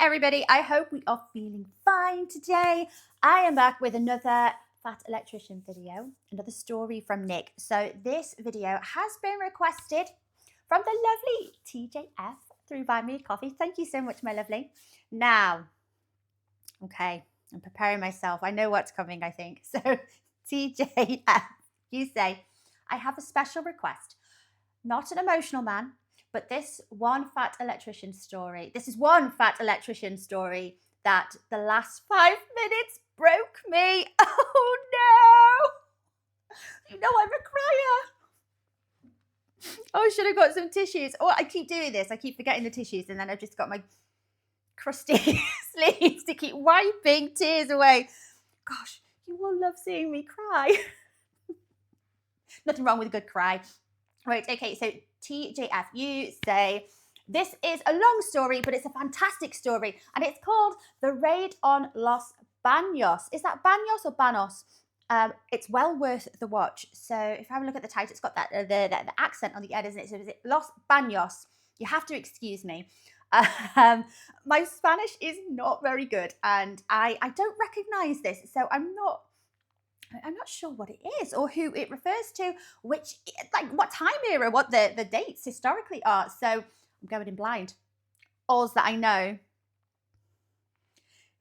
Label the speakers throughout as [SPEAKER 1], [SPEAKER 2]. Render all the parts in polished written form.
[SPEAKER 1] everybody, I hope we are feeling fine today. I am back with another Fat Electrician video, another story from Nick. So this video has been requested from the lovely TJ F through Buy Me a Coffee. Thank you so much, my lovely. Now, okay, I'm preparing myself. I know what's coming, I think. So TJ F, you say, I have a special request. Not an emotional man, but this one Fat Electrician story. This is one Fat Electrician story that the last 5 minutes broke me. Oh no! You know I'm a crier. Oh, I should have got some tissues. Oh, I keep doing this. I keep forgetting the tissues, and then I've just got my crusty sleeves to keep wiping tears away. Gosh, you will love seeing me cry. Nothing wrong with a good cry. Right, okay, so TJF, you say, this is a long story, but it's a fantastic story, and it's called The Raid on Los Baños. Is that Baños or Banos? It's well worth the watch. So if I have a look at the title, it's got that the accent on the end, isn't it? So is it Los Baños? You have to excuse me. My Spanish is not very good, and I don't recognize this, so I'm not sure what it is or who it refers to, which, like, what time era, what the dates historically are. So I'm going in blind. All that I know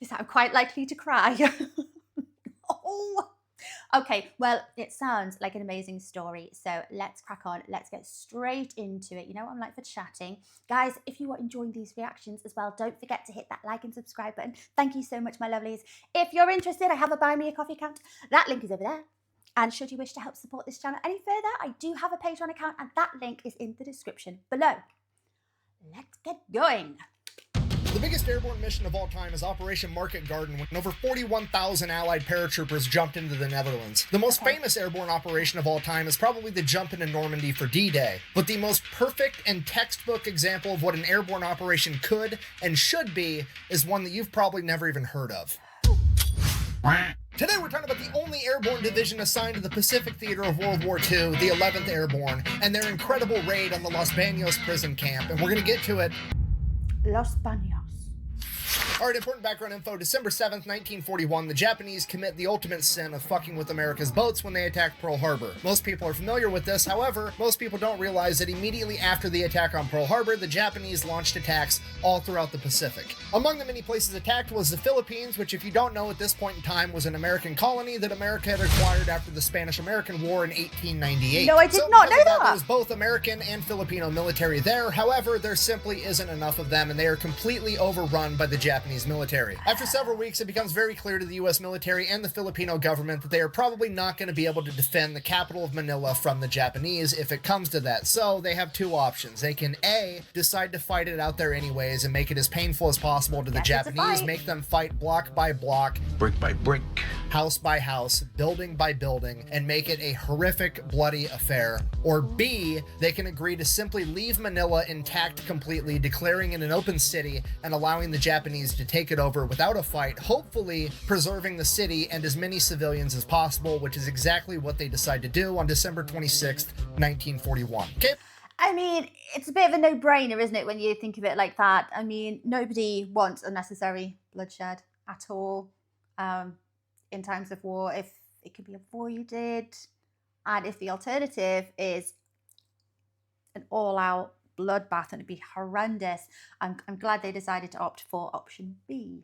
[SPEAKER 1] is that I'm quite likely to cry. Oh, okay. Well, it sounds like an amazing story. So let's crack on. Let's get straight into it. You know what I'm like for chatting. Guys, if you are enjoying these reactions as well, don't forget to hit that like and subscribe button. Thank you so much, my lovelies. If you're interested, I have a Buy Me a Coffee account. That link is over there. And should you wish to help support this channel any further, I do have a Patreon account, and that link is in the description below. Let's get going.
[SPEAKER 2] The biggest airborne mission of all time is Operation Market Garden, when over 41,000 Allied paratroopers jumped into the Netherlands. The most famous airborne operation of all time is probably the jump into Normandy for D-Day. But the most perfect and textbook example of what an airborne operation could and should be is one that you've probably never even heard of. Today we're talking about the only airborne division assigned to the Pacific Theater of World War II, the 11th Airborne, and their incredible raid on the Los Baños prison camp, and we're going to get to it.
[SPEAKER 1] Los Baños.
[SPEAKER 2] Alright, important background info. December 7th, 1941, the Japanese commit the ultimate sin of fucking with America's boats when they attack Pearl Harbor. Most people are familiar with this, however, most people don't realize that immediately after the attack on Pearl Harbor, the Japanese launched attacks all throughout the Pacific. Among the many places attacked was the Philippines, which, if you don't know, at this point in time was an American colony that America had acquired after the Spanish-American War in 1898.
[SPEAKER 1] No, I did not know that.
[SPEAKER 2] There's both American and Filipino military there, however, there simply isn't enough of them, and they are completely overrun by the Japanese military. After several weeks, it becomes very clear to the U.S. military and the Filipino government that they are probably not going to be able to defend the capital of Manila from the Japanese if it comes to that. So they have two options. They can A, decide to fight it out there anyways and make it as painful as possible to the Japanese, make them fight block by block,
[SPEAKER 3] brick by brick,
[SPEAKER 2] house by house, building by building, and make it a horrific, bloody affair. Or B, they can agree to simply leave Manila intact completely, declaring it an open city and allowing the Japanese to take it over without a fight, hopefully preserving the city and as many civilians as possible, which is exactly what they decide to do on December 26th, 1941. Okay?
[SPEAKER 1] I mean, it's a bit of a no-brainer, isn't it, when you think of it like that? I mean, nobody wants unnecessary bloodshed at all in times of war, if it could be avoided, and if the alternative is an all-out bloodbath, and it'd be horrendous. I'm glad they decided to opt for option B.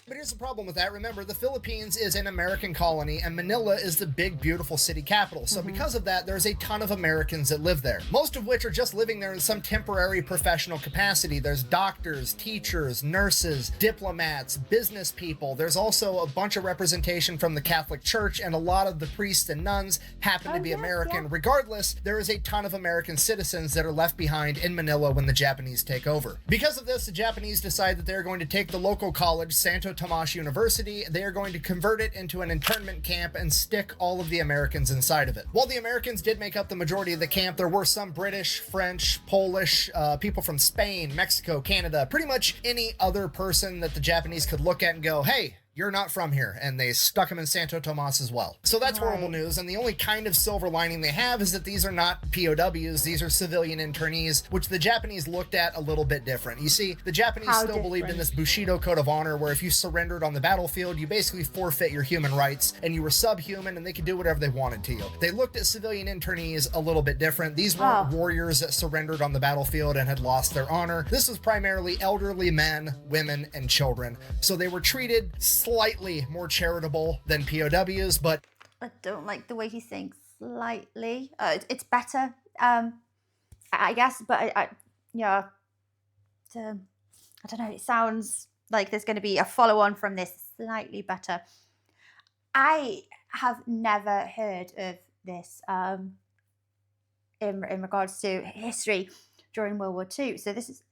[SPEAKER 2] But here's the problem with that. Remember, the Philippines is an American colony, and Manila is the big, beautiful city capital. So because of that, there's a ton of Americans that live there, most of which are just living there in some temporary professional capacity. There's doctors, teachers, nurses, diplomats, business people. There's also a bunch of representation from the Catholic Church, and a lot of the priests and nuns happen to be American. Regardless, there is a ton of American citizens that are left behind in Manila when the Japanese take over. Because of this, the Japanese decide that they're going to take the local college, Santo Tomas University. They are going to convert it into an internment camp and stick all of the Americans inside of it. While the Americans did make up the majority of the camp, there were some British, French, Polish, people from Spain, Mexico, Canada, pretty much any other person that the Japanese could look at and go, hey, you're not from here, and they stuck him in Santo Tomas as well. So that's horrible news, and the only kind of silver lining they have is that these are not POWs, these are civilian internees, which the Japanese looked at a little bit different. You see, the Japanese still believed in this Bushido code of honor, where if you surrendered on the battlefield, you basically forfeit your human rights, and you were subhuman, and they could do whatever they wanted to you. They looked at civilian internees a little bit different. These weren't warriors that surrendered on the battlefield and had lost their honor. This was primarily elderly men, women, and children. So they were treated slightly more charitable than POWs, but
[SPEAKER 1] I don't like the way he's saying slightly. It's better, I guess, but I don't know. It sounds like there's going to be a follow-on from this, slightly better. I have never heard of this in regards to history during World War II. So this is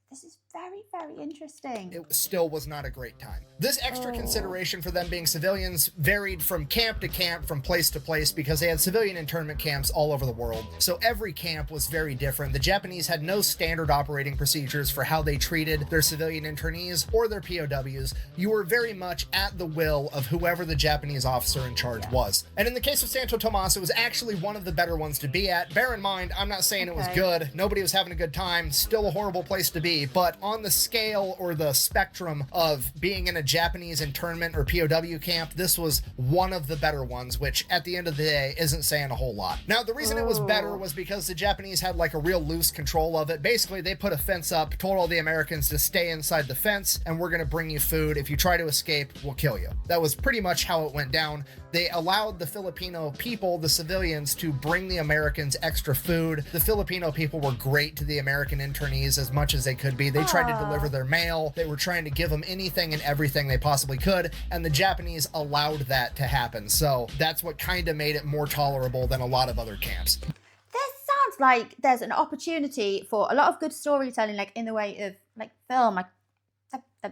[SPEAKER 1] very, very interesting.
[SPEAKER 2] It still was not a great time. This extra consideration for them being civilians varied from camp to camp, from place to place, because they had civilian internment camps all over the world. So every camp was very different. The Japanese had no standard operating procedures for how they treated their civilian internees or their POWs. You were very much at the will of whoever the Japanese officer in charge was. And in the case of Santo Tomas, it was actually one of the better ones to be at. Bear in mind, I'm not saying it was good. Nobody was having a good time. Still a horrible place to be. But on the scale or the spectrum of being in a Japanese internment or POW camp, this was one of the better ones, which at the end of the day isn't saying a whole lot. Now, the reason it was better was because the Japanese had like a real loose control of it. Basically, they put a fence up, told all the Americans to stay inside the fence, and we're going to bring you food. If you try to escape, we'll kill you. That was pretty much how it went down. They allowed the Filipino people, the civilians, to bring the Americans extra food. The Filipino people were great to the American internees as much as they could be. They tried to deliver their mail. They were trying to give them anything and everything they possibly could, and the Japanese allowed that to happen. So that's what kind of made it more tolerable than a lot of other camps.
[SPEAKER 1] This sounds like there's an opportunity for a lot of good storytelling, like in the way of like film. Like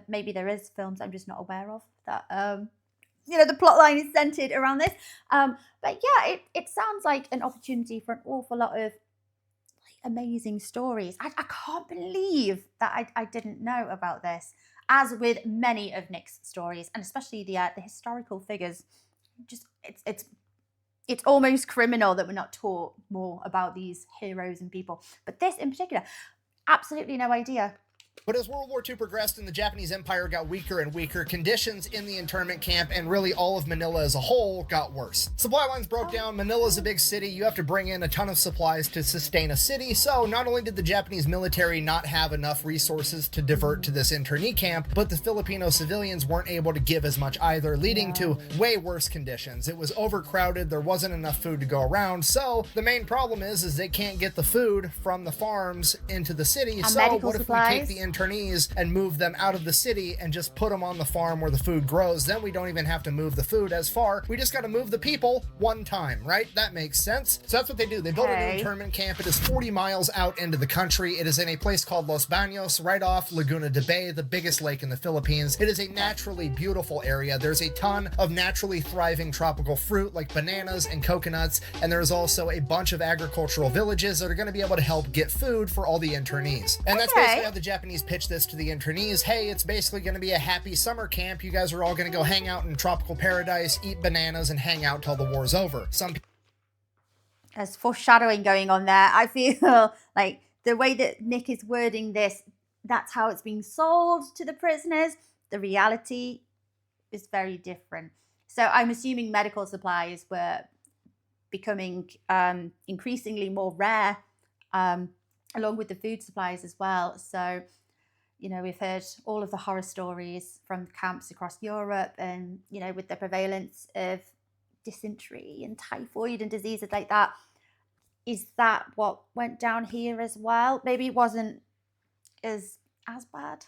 [SPEAKER 1] maybe there is films I'm just not aware of that the plot line is centered around this. But yeah, it sounds like an opportunity for an awful lot of amazing stories. I can't believe that I didn't know about this, as with many of Nick's stories, and especially the historical figures. Just it's almost criminal that we're not taught more about these heroes and people. But this in particular, absolutely no idea.
[SPEAKER 2] But as World War II progressed and the Japanese Empire got weaker and weaker, conditions in the internment camp and really all of Manila as a whole got worse. Supply lines broke down. Manila's a big city. You have to bring in a ton of supplies to sustain a city. So not only did the Japanese military not have enough resources to divert to this internee camp, but the Filipino civilians weren't able to give as much either, leading to way worse conditions. It was overcrowded. There wasn't enough food to go around. So the main problem is they can't get the food from the farms into the city. So what if we take the internees and move them out of the city and just put them on the farm where the food grows? Then we don't even have to move the food as far. We just got to move the people one time, right? That makes sense. So that's what they do. They build a new internment camp. It is 40 miles out into the country. It is in a place called Los Baños, right off Laguna de Bay, the biggest lake in the Philippines. It is a naturally beautiful area. There's a ton of naturally thriving tropical fruit like bananas and coconuts, and there's also a bunch of agricultural villages that are going to be able to help get food for all the internees. And that's basically how the Japanese pitch this to the internees. Hey, it's basically going to be a happy summer camp. You guys are all going to go hang out in tropical paradise, eat bananas, and hang out till the war's over.
[SPEAKER 1] There's foreshadowing going on there. I feel like the way that Nick is wording this, that's how it's being sold to the prisoners. The reality is very different. So I'm assuming medical supplies were becoming increasingly more rare, along with the food supplies as well. So, we've heard all of the horror stories from camps across Europe, and, with the prevalence of dysentery and typhoid and diseases like that. Is that what went down here as well? Maybe it wasn't as bad.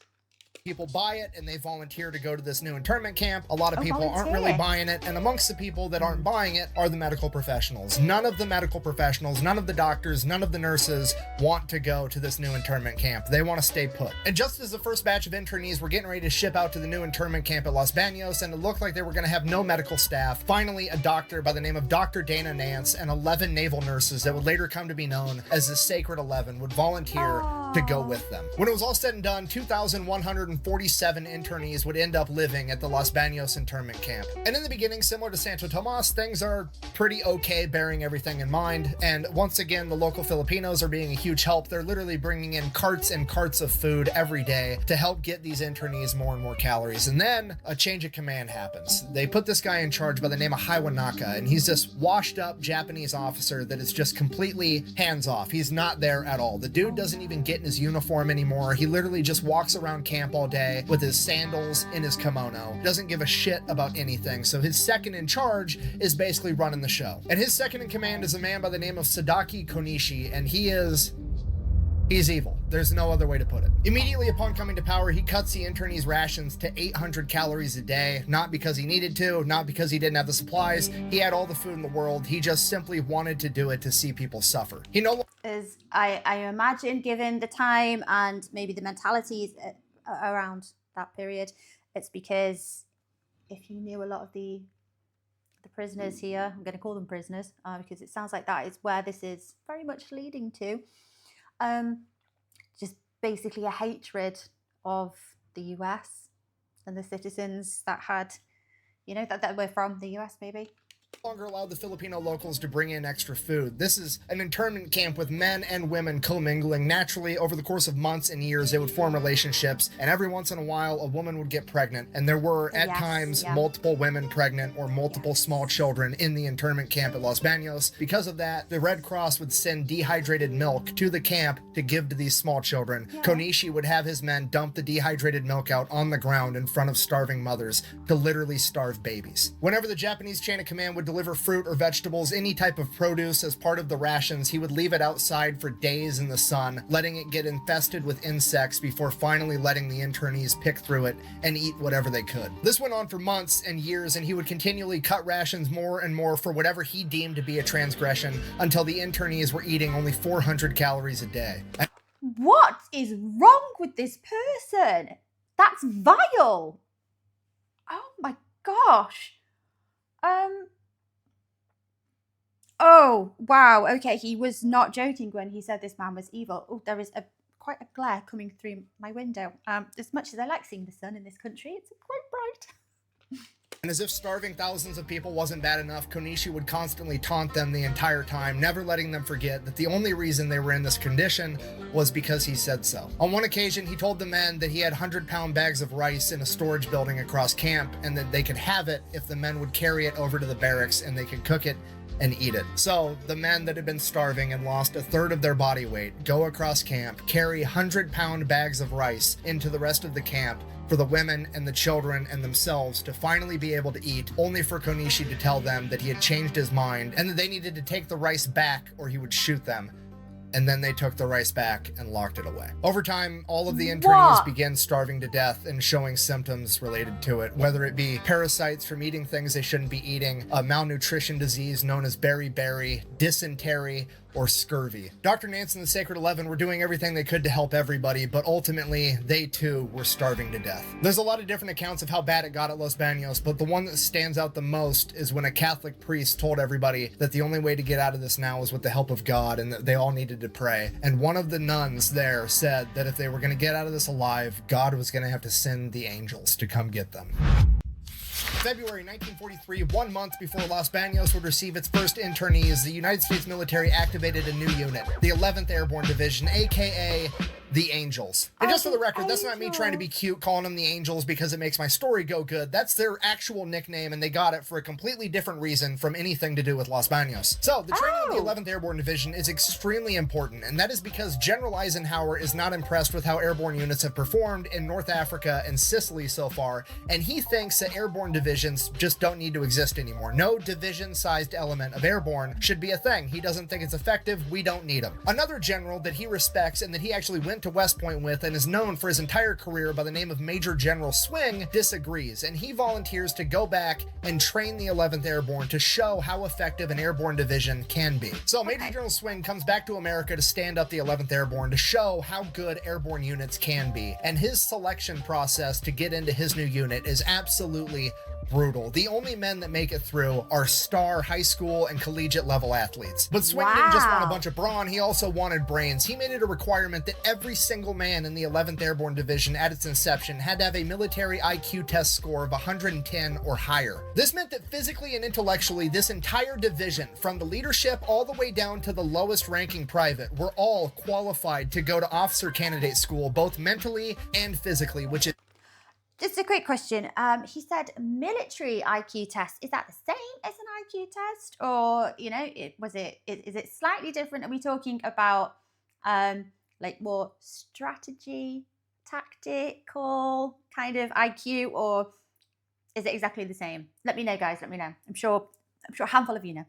[SPEAKER 2] People buy it and they volunteer to go to this new internment camp. A lot of people aren't really buying it, and amongst the people that aren't buying it are the medical professionals. None of the medical professionals, none of the doctors, none of the nurses want to go to this new internment camp. They want to stay put. And just as the first batch of internees were getting ready to ship out to the new internment camp at Los Baños, and it looked like they were going to have no medical staff, finally a doctor by the name of Dr. Dana Nance and 11 naval nurses that would later come to be known as the Sacred 11 would volunteer to go with them. When it was all said and done, 2,147 internees would end up living at the Los Baños internment camp. And in the beginning, similar to Santo Tomas, things are pretty okay, bearing everything in mind. And once again, the local Filipinos are being a huge help. They're literally bringing in carts and carts of food every day to help get these internees more and more calories. And then a change of command happens. They put this guy in charge by the name of Haiwanaka, and he's this washed up Japanese officer that is just completely hands off. He's not there at all. The dude doesn't even get in his uniform anymore. He literally just walks around camp all day with his sandals in his kimono. Doesn't give a shit about anything. So his second in charge is basically running the show. And his second in command is a man by the name of Sadaki Konishi, and he's evil. There's no other way to put it. Immediately upon coming to power, he cuts the internees' rations to 800 calories a day, not because he needed to, not because he didn't have the supplies. He had all the food in the world. He just simply wanted to do it to see people suffer. He no
[SPEAKER 1] As I imagine, given the time and maybe the mentalities around that period, it's because if you knew a lot of the prisoners here, I'm going to call them prisoners because it sounds like that is where this is very much leading to. Just basically a hatred of the US and the citizens that had, you know, that were from the US maybe.
[SPEAKER 2] longer allowed the Filipino locals to bring in extra food. This is an internment camp with men and women commingling. Naturally, over the course of months and years, they would form relationships, and every once in a while, a woman would get pregnant, and there were, at times, multiple women pregnant or multiple small children in the internment camp at Los Baños. Because of that, the Red Cross would send dehydrated milk to the camp to give to these small children. Konishi would have his men dump the dehydrated milk out on the ground in front of starving mothers to literally starve babies. Whenever the Japanese chain of command would deliver fruit or vegetables, any type of produce as part of the rations, he would leave it outside for days in the sun, letting it get infested with insects before finally letting the internees pick through it and eat whatever they could. This went on for months and years, and he would continually cut rations more and more for whatever he deemed to be a transgression until the internees were eating only 400 calories a day.
[SPEAKER 1] What is wrong with this person? That's vile. Oh my gosh. Oh, wow. Okay, he was not joking when he said this man was evil. Oh, there is quite a glare coming through my window. As much as I like seeing the sun in this country, it's quite bright.
[SPEAKER 2] And as if starving thousands of people wasn't bad enough, Konishi would constantly taunt them the entire time, never letting them forget that the only reason they were in this condition was because he said so. On one occasion, he told the men that he had 100-pound bags of rice in a storage building across camp, and that they could have it if the men would carry it over to the barracks and they could cook it and eat it. So the men that had been starving and lost a third of their body weight go across camp, carry 100-pound bags of rice into the rest of the camp for the women and the children and themselves to finally be able to eat, only for Konishi to tell them that he had changed his mind and that they needed to take the rice back or he would shoot them. And then they took the rice back and locked it away. Over time, all of the internees began starving to death and showing symptoms related to it, whether it be parasites from eating things they shouldn't be eating, a malnutrition disease known as beriberi, dysentery, or scurvy. Dr. Nance and the Sacred 11 were doing everything they could to help everybody, but ultimately, they too were starving to death. There's a lot of different accounts of how bad it got at Los Baños, but the one that stands out the most is when a Catholic priest told everybody that the only way to get out of this now was with the help of God and that they all needed to pray. And one of the nuns there said that if they were going to get out of this alive, God was going to have to send the angels to come get them. February 1943, 1 month before Los Baños would receive its first internees, the United States military activated a new unit, the 11th Airborne Division, aka the Angels. And just for the record, that's not me trying to be cute calling them the Angels because it makes my story go good. That's their actual nickname, and they got it for a completely different reason from anything to do with Los Baños. So, the training of the 11th Airborne Division is extremely important, and that is because General Eisenhower is not impressed with how airborne units have performed in North Africa and Sicily so far, and he thinks that airborne divisions just don't need to exist anymore. No division-sized element of airborne should be a thing. He doesn't think it's effective. We don't need them. Another general that he respects and that he actually went to West Point with and is known for his entire career by the name of Major General Swing disagrees, and he volunteers to go back and train the 11th Airborne to show how effective an airborne division can be. So Major General Swing comes back to America to stand up the 11th Airborne to show how good airborne units can be, and his selection process to get into his new unit is absolutely brutal. The only men that make it through are star high school and collegiate level athletes. But Swing didn't just want a bunch of brawn, he also wanted brains. He made it a requirement that every single man in the 11th Airborne Division at its inception had to have a military IQ test score of 110 or higher. This meant that physically and intellectually, this entire division, from the leadership all the way down to the lowest ranking private, were all qualified to go to officer candidate school, both mentally and physically, which is...
[SPEAKER 1] Just a quick question. He said military IQ test. Is that the same as an IQ test? Or, you know, is it slightly different? Are we talking about like more strategy, tactical kind of IQ, or is it exactly the same? Let me know, guys. Let me know. I'm sure a handful of you know.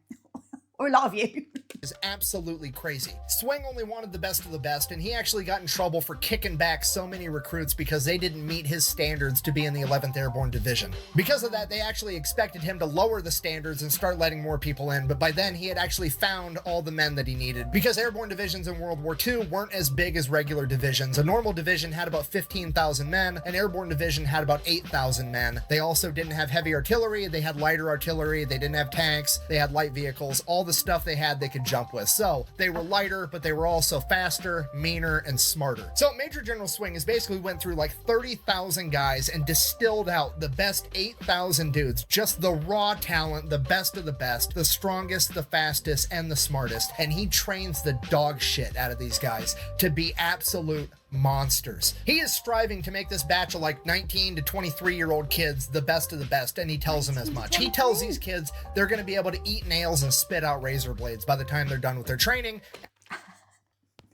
[SPEAKER 1] Or a lot of you.
[SPEAKER 2] Is absolutely crazy. Swing only wanted the best of the best, and he actually got in trouble for kicking back so many recruits because they didn't meet his standards to be in the 11th Airborne Division. Because of that, they actually expected him to lower the standards and start letting more people in, but by then he had actually found all the men that he needed. Because airborne divisions in World War II weren't as big as regular divisions. A normal division had about 15,000 men, an airborne division had about 8,000 men. They also didn't have heavy artillery, they had lighter artillery, they didn't have tanks, they had light vehicles, all the stuff they had they could jump with. So they were lighter, but they were also faster, meaner, and smarter. So Major General Swing has basically went through like 30,000 guys and distilled out the best 8,000 dudes, just the raw talent, the best of the best, the strongest, the fastest, and the smartest. And he trains the dog shit out of these guys to be absolute monsters. He is striving to make this batch of like 19 to 23-year-old kids the best of the best, and he tells them as much. He tells these kids they're going to be able to eat nails and spit out razor blades by the time they're done with their training.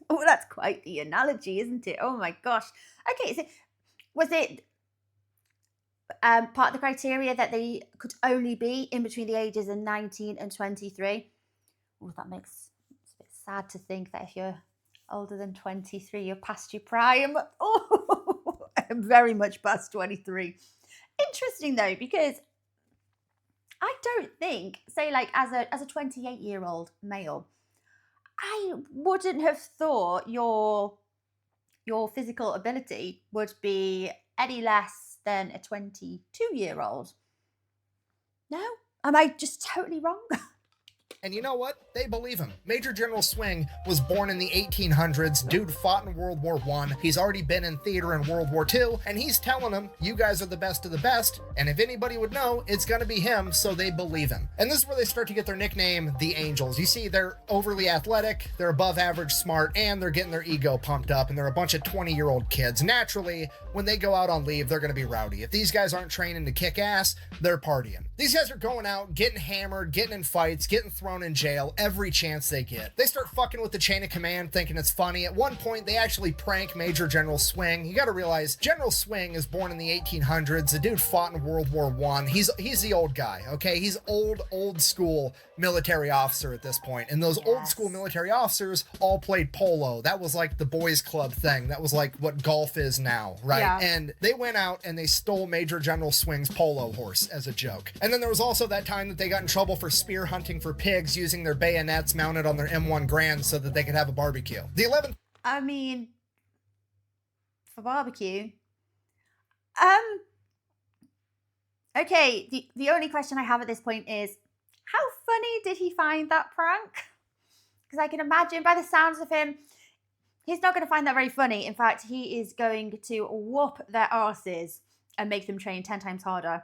[SPEAKER 1] Oh, that's quite the analogy, isn't it? Oh my gosh. Okay, so was it part of the criteria that they could only be in between the ages of 19 and 23? Oh, that makes it's a bit sad to think that if you're older than 23, you're past your prime. Oh, I'm very much past 23. Interesting though, because I don't think, say like as a 28-year-old male, I wouldn't have thought your physical ability would be any less than a 22-year-old. No? Am I just totally wrong?
[SPEAKER 2] And you know what? They believe him. Major General Swing was born in the 1800s. Dude fought in World War I. He's already been in theater in World War II, and he's telling them, you guys are the best of the best, and if anybody would know, it's gonna be him, so they believe him. And this is where they start to get their nickname, the Angels. You see, they're overly athletic, they're above average smart, and they're getting their ego pumped up, and they're a bunch of 20-year-old kids. Naturally, when they go out on leave, they're gonna be rowdy. If these guys aren't training to kick ass, they're partying. These guys are going out, getting hammered, getting in fights, getting thrown in jail every chance they get. They start fucking with the chain of command, thinking it's funny. At one point, they actually prank Major General Swing. You gotta realize, General Swing is born in the 1800s. The dude fought in World War I. He's the old guy, okay? He's old school military officer at this point. And those old school military officers all played polo. That was like the boys club thing. That was like what golf is now, right? Yeah. And they went out and they stole Major General Swing's polo horse as a joke. And then there was also that time that they got in trouble for spear hunting for pigs using their bayonets mounted on their M1 Grand so that they could have a barbecue. The 11th...
[SPEAKER 1] I mean, for barbecue... Okay, the only question I have at this point is, how funny did he find that prank? Because I can imagine by the sounds of him, he's not going to find that very funny. In fact, he is going to whoop their arses and make them train 10 times harder.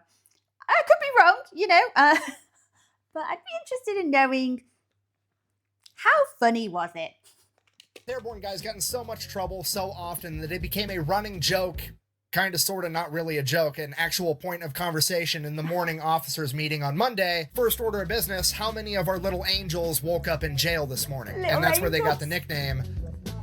[SPEAKER 1] I could be wrong, you know, but I'd be interested in knowing, how funny was it?
[SPEAKER 2] Airborne guys got in so much trouble so often that it became a running joke, kind of, sort of, not really a joke, an actual point of conversation in the morning officers meeting on Monday. First order of business, how many of our little angels woke up in jail this morning? And that's where they got the nickname,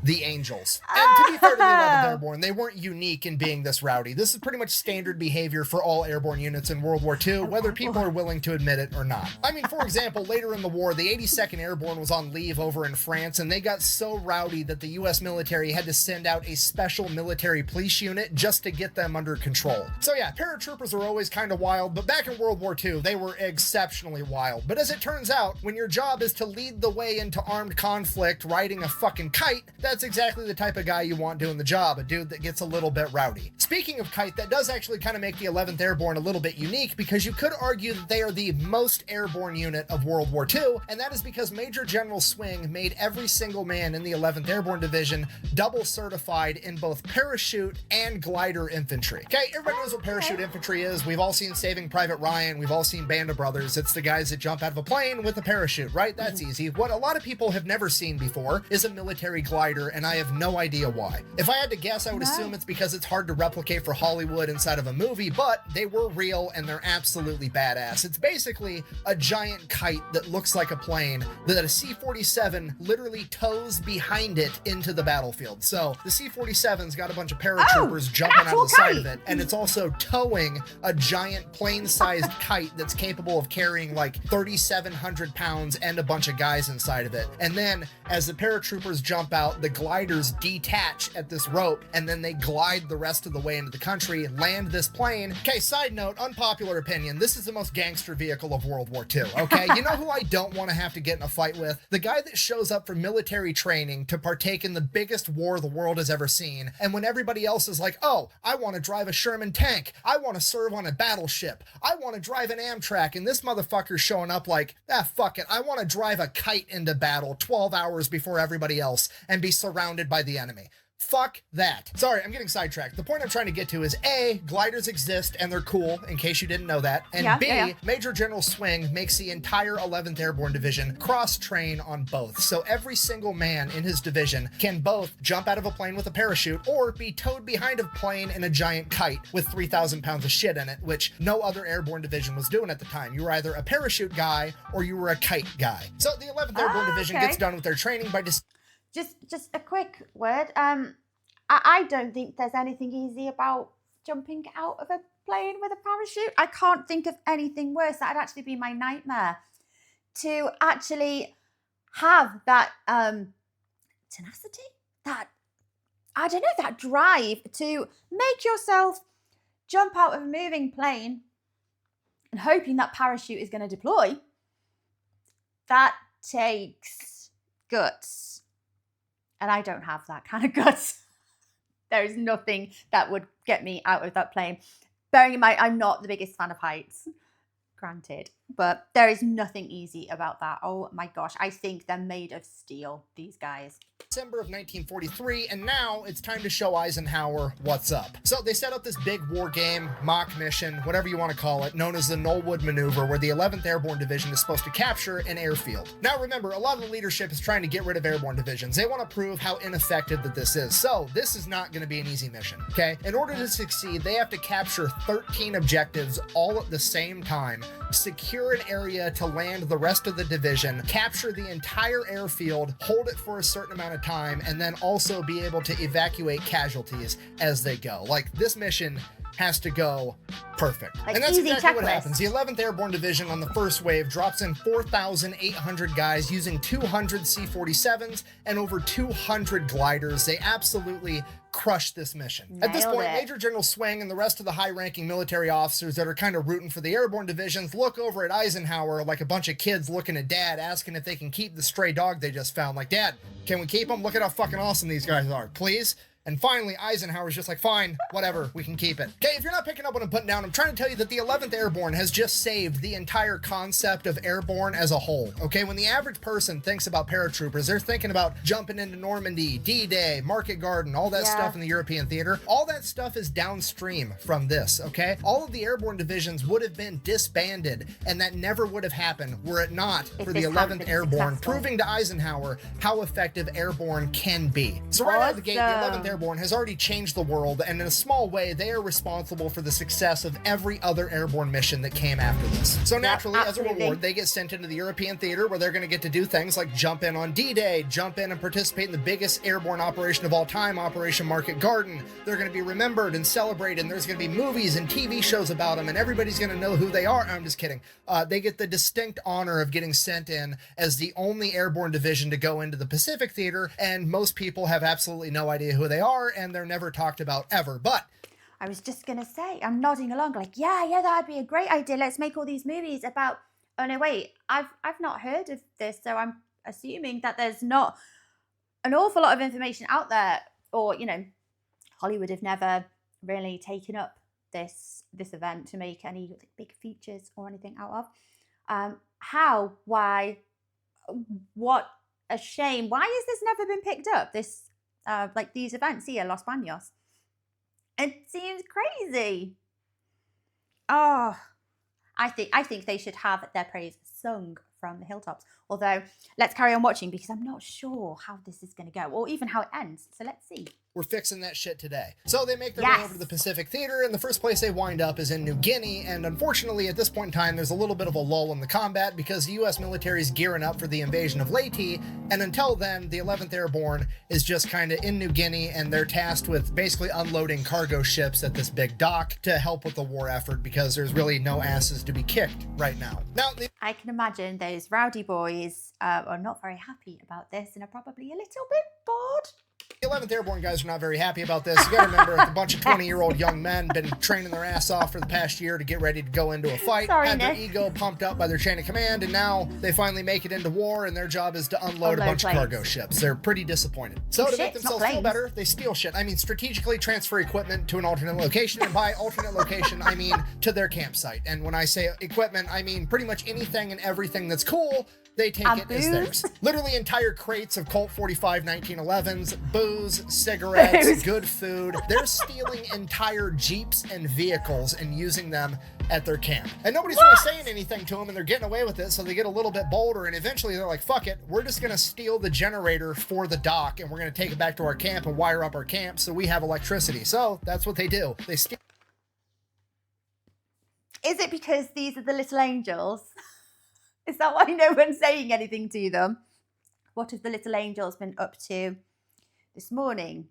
[SPEAKER 2] the Angels. And to be fair to the 11th Airborne, they weren't unique in being this rowdy. This is pretty much standard behavior for all airborne units in World War II, whether people are willing to admit it or not. I mean, for example, later in the war, the 82nd Airborne was on leave over in France, and they got so rowdy that the US military had to send out a special military police unit just to get them under control. So yeah, paratroopers are always kind of wild, but back in World War II, they were exceptionally wild. But as it turns out, when your job is to lead the way into armed conflict riding a fucking kite, that's that's exactly the type of guy you want doing the job, a dude that gets a little bit rowdy. Speaking of kite, that does actually kind of make the 11th Airborne a little bit unique, because you could argue that they are the most airborne unit of World War II, and that is because Major General Swing made every single man in the 11th Airborne Division double certified in both parachute and glider infantry. Okay, everybody knows what parachute infantry is. We've all seen Saving Private Ryan. We've all seen Band of Brothers. It's the guys that jump out of a plane with a parachute, right? That's easy. What a lot of people have never seen before is a military glider, and I have no idea why. If I had to guess, I would assume it's because it's hard to replicate for Hollywood inside of a movie, but they were real and they're absolutely badass. It's basically a giant kite that looks like a plane that a C-47 literally tows behind it into the battlefield. So the C-47's got a bunch of paratroopers jumping out of the side of it, and it's also towing a giant plane-sized kite that's capable of carrying like 3,700 pounds and a bunch of guys inside of it. And then as the paratroopers jump out, the gliders detach at this rope, and then they glide the rest of the way into the country, land this plane. Okay, side note, unpopular opinion, this is the most gangster vehicle of World War II, okay? You know who I don't want to have to get in a fight with? The guy that shows up for military training to partake in the biggest war the world has ever seen, and when everybody else is like, oh, I want to drive a Sherman tank, I want to serve on a battleship, I want to drive an Amtrak, and this motherfucker's showing up like, fuck it, I want to drive a kite into battle 12 hours before everybody else and be surrounded by the enemy. Fuck that. Sorry, I'm getting sidetracked. The point I'm trying to get to is A, gliders exist and they're cool, in case you didn't know that. And B, Major General Swing makes the entire 11th Airborne Division cross-train on both. So every single man in his division can both jump out of a plane with a parachute or be towed behind a plane in a giant kite with 3,000 pounds of shit in it, which no other airborne division was doing at the time. You were either a parachute guy or you were a kite guy. So the 11th Airborne Division gets done with their training by
[SPEAKER 1] Just a quick word. I don't think there's anything easy about jumping out of a plane with a parachute. I can't think of anything worse. That'd actually be my nightmare. To actually have that tenacity, that, I don't know, that drive to make yourself jump out of a moving plane and hoping that parachute is going to deploy. That takes guts. And I don't have that kind of guts. There is nothing that would get me out of that plane. Bearing in mind, I'm not the biggest fan of heights, granted, but there is nothing easy about that. Oh my gosh, I think they're made of steel, these guys.
[SPEAKER 2] December of 1943, and now it's time to show Eisenhower what's up. So they set up this big war game, mock mission, whatever you want to call it, known as the Knollwood Maneuver, where the 11th Airborne Division is supposed to capture an airfield. Now remember, a lot of the leadership is trying to get rid of airborne divisions. They want to prove how ineffective that this is. So this is not going to be an easy mission, okay? In order to succeed, they have to capture 13 objectives all at the same time, secure an area to land the rest of the division, capture the entire airfield, hold it for a certain amount of time, and then also be able to evacuate casualties as they go. Like, this mission has to go perfect.
[SPEAKER 1] Like,
[SPEAKER 2] and that's exactly
[SPEAKER 1] checklist.
[SPEAKER 2] what happens. The 11th Airborne Division on the first wave drops in 4,800 guys using 200 C-47s and over 200 gliders. They absolutely crushed this mission. At this point, Major General Swing and the rest of the high-ranking military officers that are kind of rooting for the airborne divisions look over at Eisenhower like a bunch of kids looking at Dad, asking if they can keep the stray dog they just found. Like, Dad, can we keep him? Look at how fucking awesome these guys are, please? And finally, Eisenhower's just like, fine, whatever, we can keep it. Okay, if you're not picking up what I'm putting down, I'm trying to tell you that the 11th Airborne has just saved the entire concept of airborne as a whole. Okay, when the average person thinks about paratroopers, they're thinking about jumping into Normandy, D-Day, Market Garden, all that stuff in the European theater. All that stuff is downstream from this, okay? All of the airborne divisions would have been disbanded, and that never would have happened were it not for the 11th Airborne, proving to Eisenhower how effective airborne can be. So right out of the gate, the 11th Airborne has already changed the world, and in a small way, they are responsible for the success of every other airborne mission that came after this. So naturally, as a reward, they get sent into the European theater where they're going to get to do things like jump in on D-Day, jump in and participate in the biggest airborne operation of all time, Operation Market Garden. They're going to be remembered and celebrated, and there's going to be movies and TV shows about them, and everybody's going to know who they are. I'm just kidding. They get the distinct honor of getting sent in as the only airborne division to go into the Pacific Theater, and most people have absolutely no idea who they are, and they're never talked about ever. But
[SPEAKER 1] I was just gonna say, I'm nodding along like, yeah, that'd be a great idea. Let's make all these movies about. Oh no, wait, I've not heard of this, so I'm assuming that there's not an awful lot of information out there, or, you know, Hollywood have never really taken up this event to make any big features or anything out of. How, why, what a shame. Why has this never been picked up? This, like these events here, Los Baños. It seems crazy. Oh, I think they should have their praise sung from the hilltops. Although, let's carry on watching because I'm not sure how this is going to go, or even how it ends. So let's see.
[SPEAKER 2] We're fixing that shit today. So they make their way over to the Pacific Theater, and the first place they wind up is in New Guinea, and unfortunately at this point in time there's a little bit of a lull in the combat because the US military is gearing up for the invasion of Leyte, and until then the 11th Airborne is just kind of in New Guinea, and they're tasked with basically unloading cargo ships at this big dock to help with the war effort because there's really no asses to be kicked right now.
[SPEAKER 1] I can imagine those rowdy boys are not very happy about this and are probably a little bit bored.
[SPEAKER 2] The 11th Airborne guys are not very happy about this. You gotta remember, a bunch of 20-year-old young men been training their ass off for the past year to get ready to go into a fight, had their ego pumped up by their chain of command, and now they finally make it into war, and their job is to unload a bunch of cargo ships. They're pretty disappointed. So to make themselves feel better, they steal shit. I mean, strategically transfer equipment to an alternate location, and by alternate location, I mean to their campsite. And when I say equipment, I mean pretty much anything and everything that's cool, they take it as theirs. Literally entire crates of Colt 45 1911s, booze, cigarettes, good food. They're stealing entire Jeeps and vehicles and using them at their camp. And nobody's really saying anything to them, and they're getting away with it, so they get a little bit bolder, and eventually they're like, fuck it, we're just gonna steal the generator for the dock, and we're gonna take it back to our camp and wire up our camp so we have electricity. So that's what they do. They steal.
[SPEAKER 1] Is it because these are the little angels? Is that why no one's saying anything to them? What have the little angels been up to this morning?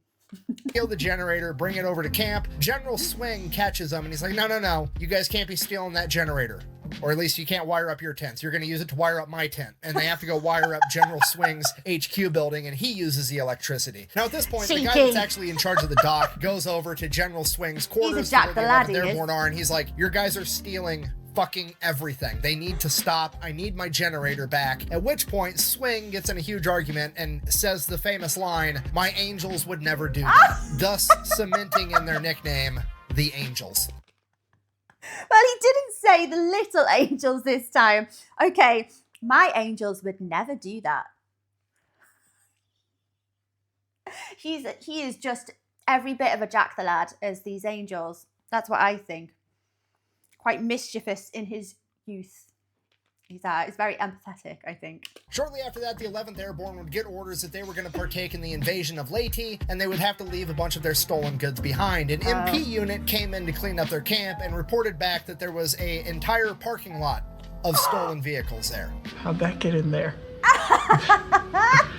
[SPEAKER 2] Steal the generator, bring it over to camp. General Swing catches them, and he's like, no, you guys can't be stealing that generator. Or at least you can't wire up your tents. You're going to use it to wire up my tent. And they have to go wire up General Swing's HQ building, and he uses the electricity. Now, at this point, the guy that's actually in charge of the dock goes over to General Swing's quarters.
[SPEAKER 1] He's a Jack the Lad,
[SPEAKER 2] Airborne are, and he's like, your guys are stealing fucking everything. They need to stop. I need my generator back. At which point, Swing gets in a huge argument and says the famous line, my angels would never do that, thus cementing in their nickname, the Angels.
[SPEAKER 1] Well, he didn't say the little angels this time. Okay, my angels would never do that. He is just every bit of a Jack the Lad as these angels. That's what I think. Quite mischievous in his youth. He's very empathetic, I think.
[SPEAKER 2] Shortly after that, the 11th Airborne would get orders that they were going to partake in the invasion of Leyte, and they would have to leave a bunch of their stolen goods behind. An MP unit came in to clean up their camp and reported back that there was an entire parking lot of stolen vehicles there.
[SPEAKER 3] How'd that get in there?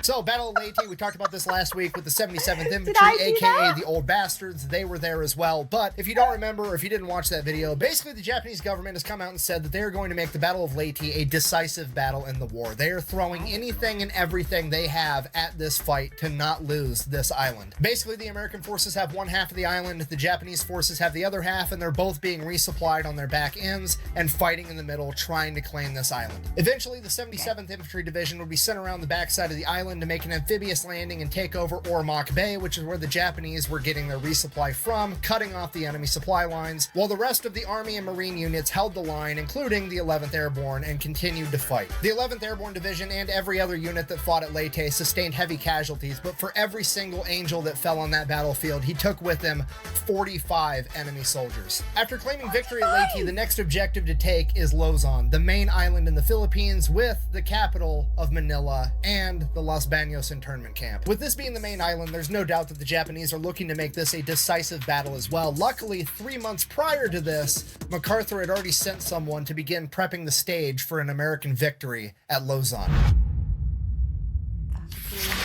[SPEAKER 2] So, Battle of Leyte, we talked about this last week with the 77th Infantry, aka the Old Bastards. They were there as well. But if you don't remember, or if you didn't watch that video, basically the Japanese government has come out and said that they are going to make the Battle of Leyte a decisive battle in the war. They are throwing anything and everything they have at this fight to not lose this island. Basically, the American forces have one half of the island, the Japanese forces have the other half, and they're both being resupplied on their back ends and fighting in the middle, trying to claim this island. Eventually, the 77th Infantry Division would be sent around the backside of the island to make an amphibious landing and take over Ormoc Bay, which is where the Japanese were getting their resupply from, cutting off the enemy supply lines, while the rest of the Army and Marine units held the line, including the 11th Airborne, and continued to fight. The 11th Airborne Division and every other unit that fought at Leyte sustained heavy casualties, but for every single angel that fell on that battlefield, he took with him 45 enemy soldiers. After claiming victory at Leyte, the next objective to take is Luzon, the main island in the Philippines, with the capital of Manila and the Los Baños internment camp. With this being the main island, there's no doubt that the Japanese are looking to make this a decisive battle as well. Luckily, 3 months prior to this, MacArthur had already sent someone to begin prepping the stage for an American victory at Luzon.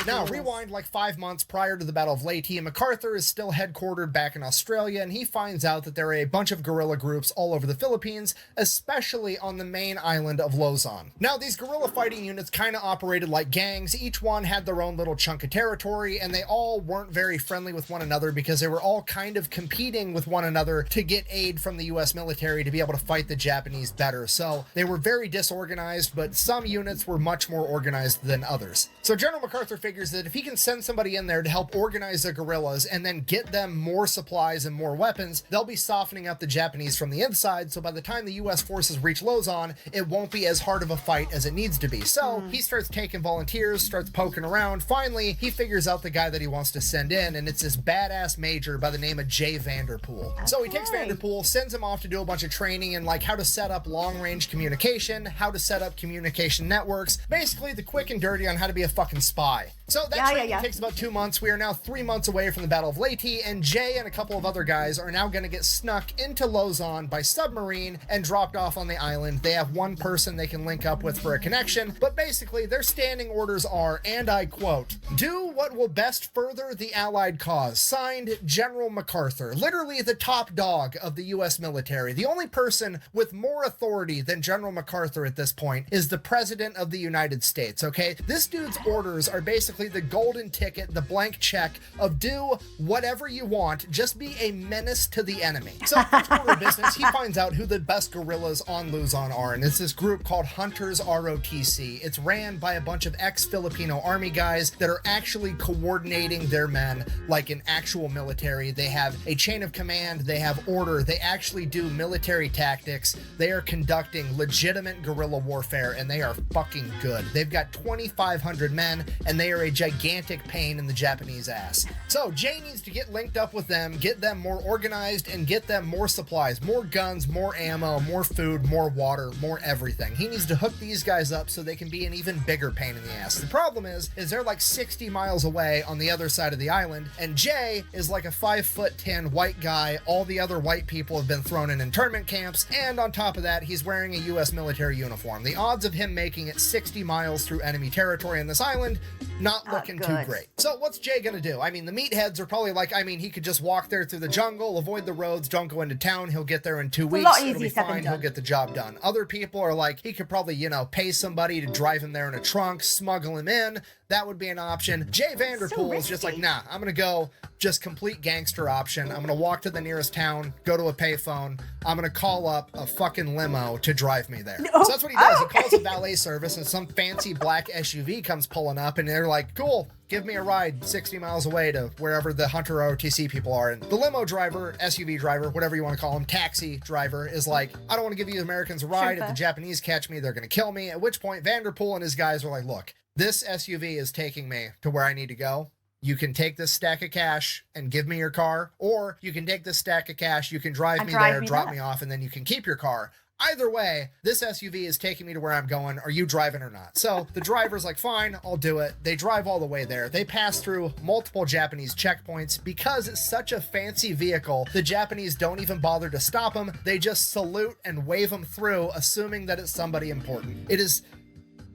[SPEAKER 2] Now, rewind like 5 months prior to the Battle of Leyte, and MacArthur is still headquartered back in Australia, and he finds out that there are a bunch of guerrilla groups all over the Philippines, especially on the main island of Luzon. Now, these guerrilla fighting units kind of operated like gangs. Each one had their own little chunk of territory, and they all weren't very friendly with one another because they were all kind of competing with one another to get aid from the US military to be able to fight the Japanese better. So they were very disorganized, but some units were much more organized than others. So General MacArthur figured figures that if he can send somebody in there to help organize the guerrillas and then get them more supplies and more weapons, they'll be softening up the Japanese from the inside, so by the time the US forces reach Luzon, it won't be as hard of a fight as it needs to be. So he starts taking volunteers, starts poking around. Finally, he figures out the guy that he wants to send in, and it's this badass major by the name of Jay Vanderpool. Okay. So he takes Vanderpool, sends him off to do a bunch of training in like how to set up long-range communication, how to set up communication networks, basically the quick and dirty on how to be a fucking spy. So that training takes about 2 months. We are now 3 months away from the Battle of Leyte, and Jay and a couple of other guys are now going to get snuck into Luzon by submarine and dropped off on the island. They have one person they can link up with for a connection, but basically their standing orders are, and I quote, "Do what will best further the Allied cause." Signed, General MacArthur, literally the top dog of the US military. The only person with more authority than General MacArthur at this point is the President of the United States, okay? This dude's orders are basically the golden ticket, the blank check of do whatever you want, just be a menace to the enemy. So, first order of business, he finds out who the best guerrillas on Luzon are, and it's this group called Hunters ROTC. It's ran by a bunch of ex-Filipino army guys that are actually coordinating their men like an actual military. They have a chain of command, they have order, they actually do military tactics, they are conducting legitimate guerrilla warfare, and they are fucking good. They've got 2,500 men, and they are a gigantic pain in the Japanese ass. So Jay needs to get linked up with them, get them more organized, and get them more supplies, more guns, more ammo, more food, more water, more everything. He needs to hook these guys up so they can be an even bigger pain in the ass. The problem is they're like 60 miles away on the other side of the island, and Jay is like a 5'10" white guy. All the other white people have been thrown in internment camps, and on top of that, he's wearing a US military uniform. The odds of him making it 60 miles through enemy territory on this island, not looking too great. So what's Jay gonna do? I mean, the meatheads are probably like, I mean, he could just walk there through the jungle, avoid the roads, don't go into town, he'll get there in 2 weeks, it'll be fine, he'll get the job done. Other people are like, he could probably, you know, pay somebody to drive him there in a trunk, smuggle him in, that would be an option. Jay Vanderpool is just like, nah, I'm gonna go just complete gangster option. I'm gonna walk to the nearest town, go to a payphone, I'm gonna call up a fucking limo to drive me there. So that's what he does. He calls a valet service, and some fancy black SUV comes pulling up, and they're like, cool, give me a ride 60 miles away to wherever the Hunter ROTC people are. And the limo driver, SUV driver, whatever you want to call him, taxi driver, is like, I don't want to give you Americans a ride. If the Japanese catch me, they're going to kill me. At which point, Vanderpool and his guys are like, look, this SUV is taking me to where I need to go. You can take this stack of cash and give me your car, or you can take this stack of cash, you can drive me there, drop me off, and then you can keep your car. Either way, this SUV is taking me to where I'm going. Are you driving or not? So the driver's like, fine, I'll do it. They drive all the way there. They pass through multiple Japanese checkpoints. Because it's such a fancy vehicle, the Japanese don't even bother to stop them. They just salute and wave them through, assuming that it's somebody important. It is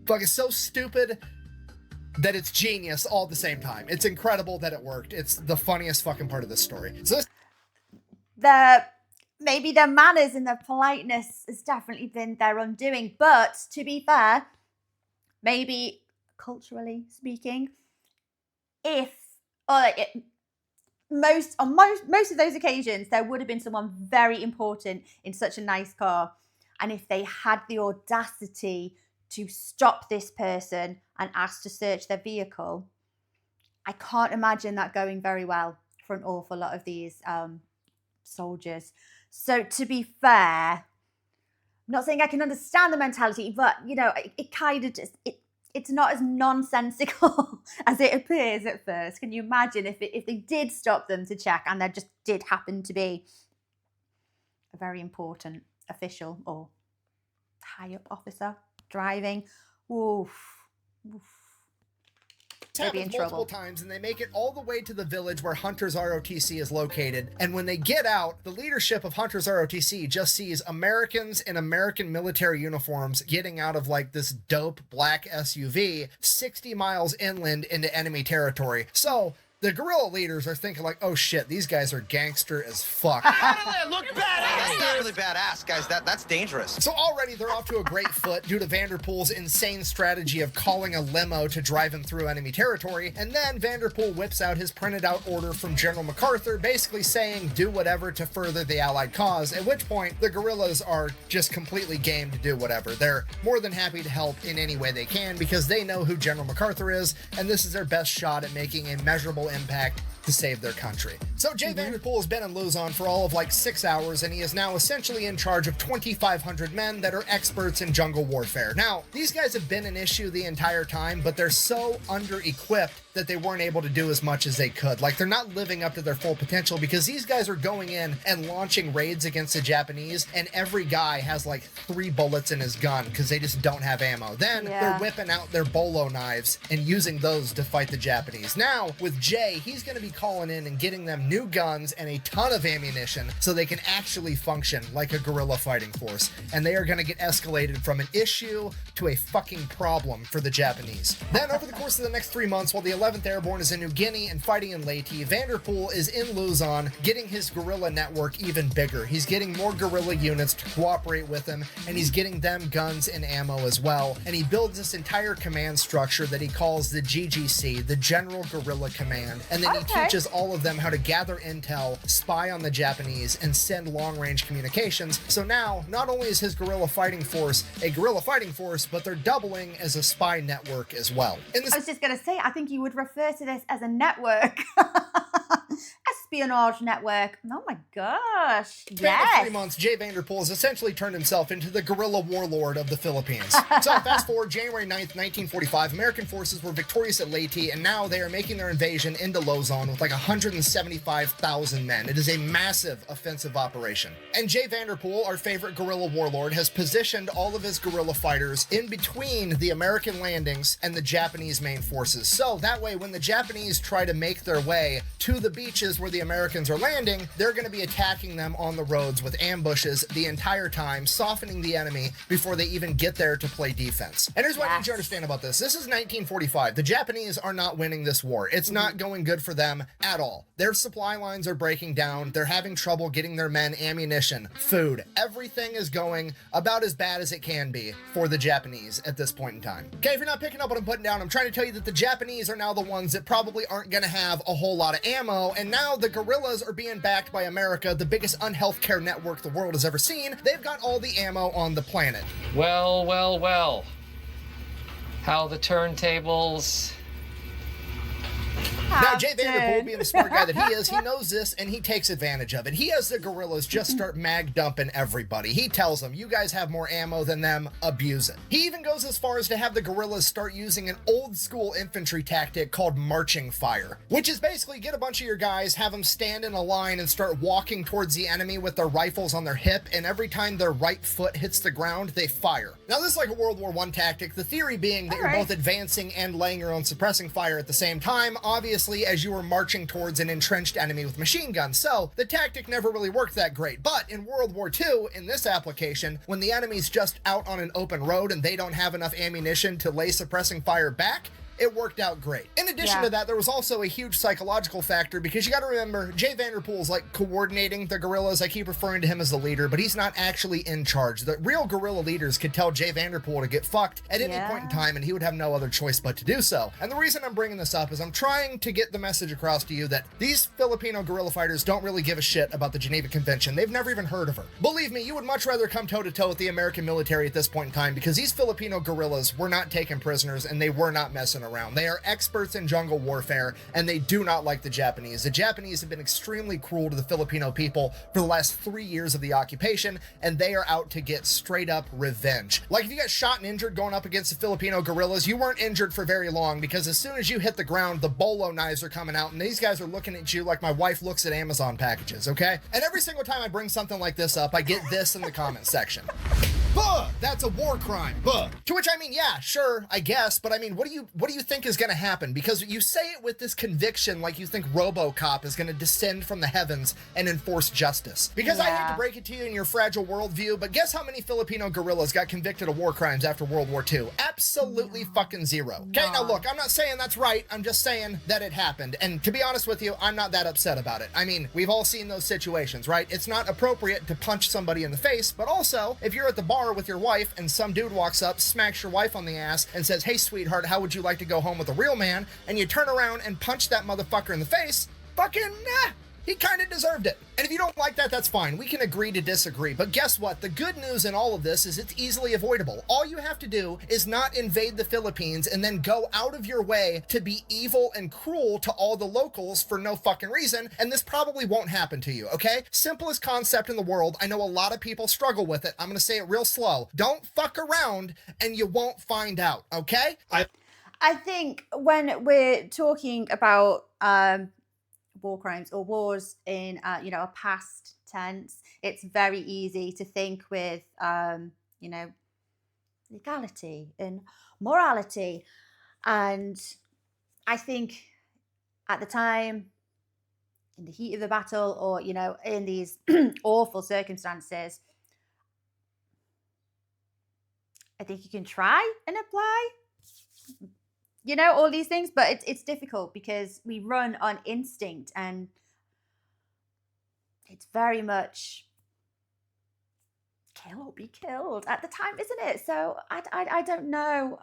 [SPEAKER 2] fucking so stupid that it's genius all at the same time. It's incredible that it worked. It's the funniest fucking part of this story. So
[SPEAKER 1] maybe their manners and their politeness has definitely been their undoing. But to be fair, maybe culturally speaking, most of those occasions, there would have been someone very important in such a nice car. And if they had the audacity to stop this person and ask to search their vehicle, I can't imagine that going very well for an awful lot of these soldiers. So to be fair, I'm not saying I can understand the mentality, but you know, it kind of just it's not as nonsensical as it appears at first. Can you imagine if they did stop them to check, and there just did happen to be a very important official or high up officer driving? Oof.
[SPEAKER 2] Happens multiple times, and they make it all the way to the village where Hunters ROTC is located. And when they get out, the leadership of Hunters ROTC just sees Americans in American military uniforms getting out of like this dope black SUV 60 miles inland into enemy territory. So the guerrilla leaders are thinking like, oh shit, these guys are gangster as fuck.
[SPEAKER 3] Look badass! That's really badass, guys. That's dangerous.
[SPEAKER 2] So already they're off to a great foot due to Vanderpool's insane strategy of calling a limo to drive him through enemy territory, and then Vanderpool whips out his printed out order from General MacArthur basically saying do whatever to further the Allied cause, at which point the guerrillas are just completely game to do whatever. They're more than happy to help in any way they can because they know who General MacArthur is, and this is their best shot at making a measurable impact to save their country. So Jay Vanderpool has been in Luzon for all of like 6 hours, and he is now essentially in charge of 2,500 men that are experts in jungle warfare. Now, these guys have been an issue the entire time, but they're so under-equipped that they weren't able to do as much as they could. Like, they're not living up to their full potential because these guys are going in and launching raids against the Japanese, and every guy has like 3 bullets in his gun because they just don't have ammo. Then they're whipping out their bolo knives and using those to fight the Japanese. Now, with Jay, he's going to be calling in and getting them new guns and a ton of ammunition so they can actually function like a guerrilla fighting force. And they are going to get escalated from an issue to a fucking problem for the Japanese. Then, over the course of the next 3 months, while the 11th Airborne is in New Guinea and fighting in Leyte, Vanderpool is in Luzon getting his guerrilla network even bigger. He's getting more guerrilla units to cooperate with him, and he's getting them guns and ammo as well. And he builds this entire command structure that he calls the GGC, the General Guerrilla Command. And then he teaches all of them how to gather intel, spy on the Japanese, and send long-range communications. So now, not only is his guerrilla fighting force a guerrilla fighting force, but they're doubling as a spy network as well.
[SPEAKER 1] I was just going to say, I think you would refer to this as a network. Espionage network. Oh my gosh.
[SPEAKER 2] Yes. In 3 months, Jay Vanderpool has essentially turned himself into the guerrilla warlord of the Philippines. So fast forward January 9th, 1945, American forces were victorious at Leyte, and now they are making their invasion into Luzon with like 175,000 men. It is a massive offensive operation. And Jay Vanderpool, our favorite guerrilla warlord, has positioned all of his guerrilla fighters in between the American landings and the Japanese main forces. So that way, when the Japanese try to make their way to the beaches where the Americans are landing, they're going to be attacking them on the roads with ambushes the entire time, softening the enemy before they even get there to play defense. And here's what I need you to understand about this. This is 1945. The Japanese are not winning this war. It's not going good for them at all. Their supply lines are breaking down. They're having trouble getting their men ammunition, food. Everything is going about as bad as it can be for the Japanese at this point in time. Okay, if you're not picking up what I'm putting down, I'm trying to tell you that the Japanese are now the ones that probably aren't going to have a whole lot of ammo, and now the guerrillas are being backed by America, the biggest unhealthcare network the world has ever seen. They've got all the ammo on the planet.
[SPEAKER 4] Well, well, well. How the turntables...
[SPEAKER 2] Now, Jay Vanderpool, being the smart guy that he is, he knows this and he takes advantage of it. He has the guerrillas just start mag dumping everybody. He tells them, you guys have more ammo than them, abuse it. He even goes as far as to have the guerrillas start using an old school infantry tactic called marching fire, which is basically get a bunch of your guys, have them stand in a line and start walking towards the enemy with their rifles on their hip, and every time their right foot hits the ground, they fire. Now, this is like a World War I tactic, the theory being that you're both advancing and laying your own suppressing fire at the same time, obviously as you were marching towards an entrenched enemy with machine guns. So the tactic never really worked that great. But in World War II, in this application, when the enemy's just out on an open road and they don't have enough ammunition to lay suppressing fire back, it worked out great. In addition to that, there was also a huge psychological factor because you got to remember, Jay Vanderpool is like coordinating the guerrillas. I keep referring to him as the leader, but he's not actually in charge. The real guerrilla leaders could tell Jay Vanderpool to get fucked at any point in time, and he would have no other choice but to do so. And the reason I'm bringing this up is I'm trying to get the message across to you that these Filipino guerrilla fighters don't really give a shit about the Geneva Convention. They've never even heard of her. Believe me, you would much rather come toe-to-toe with the American military at this point in time because these Filipino guerrillas were not taken prisoners and they were not messing around. They are experts in jungle warfare, and they do not like the Japanese. The Japanese have been extremely cruel to the Filipino people for the last 3 years of the occupation, and they are out to get straight up revenge. Like, if you got shot and injured going up against the Filipino guerrillas, you weren't injured for very long because as soon as you hit the ground, the bolo knives are coming out, and these guys are looking at you like my wife looks at Amazon packages, okay? And every single time I bring something like this up, I get this in the comment section. Buh! That's a war crime. Buh! To which I mean, yeah, sure, I guess, but I mean, what do you think is gonna happen? Because you say it with this conviction like you think RoboCop is gonna descend from the heavens and enforce justice. Because I hate to break it to you in your fragile worldview, but guess how many Filipino guerrillas got convicted of war crimes after World War II? Absolutely fucking zero. Okay, now look, I'm not saying that's right, I'm just saying that it happened. And to be honest with you, I'm not that upset about it. I mean, we've all seen those situations, right? It's not appropriate to punch somebody in the face, but also, if you're at the bar with your wife and some dude walks up, smacks your wife on the ass, and says, "Hey, sweetheart, how would you like to go home with a real man?" and you turn around and punch that motherfucker in the face, fucking he kind of deserved it. And if you don't like that, that's fine. We can agree to disagree. But guess what? The good news in all of this is it's easily avoidable. All you have to do is not invade the Philippines and then go out of your way to be evil and cruel to all the locals for no fucking reason. And this probably won't happen to you, okay? Simplest concept in the world. I know a lot of people struggle with it. I'm going to say it real slow. Don't fuck around and you won't find out, okay?
[SPEAKER 1] I think when we're talking about war crimes or wars in a past tense, it's very easy to think with legality and morality. And I think at the time, in the heat of the battle, or in these awful circumstances, I think you can try and apply all these things, but it's difficult because we run on instinct, and it's very much kill or be killed at the time, isn't it? So I don't know.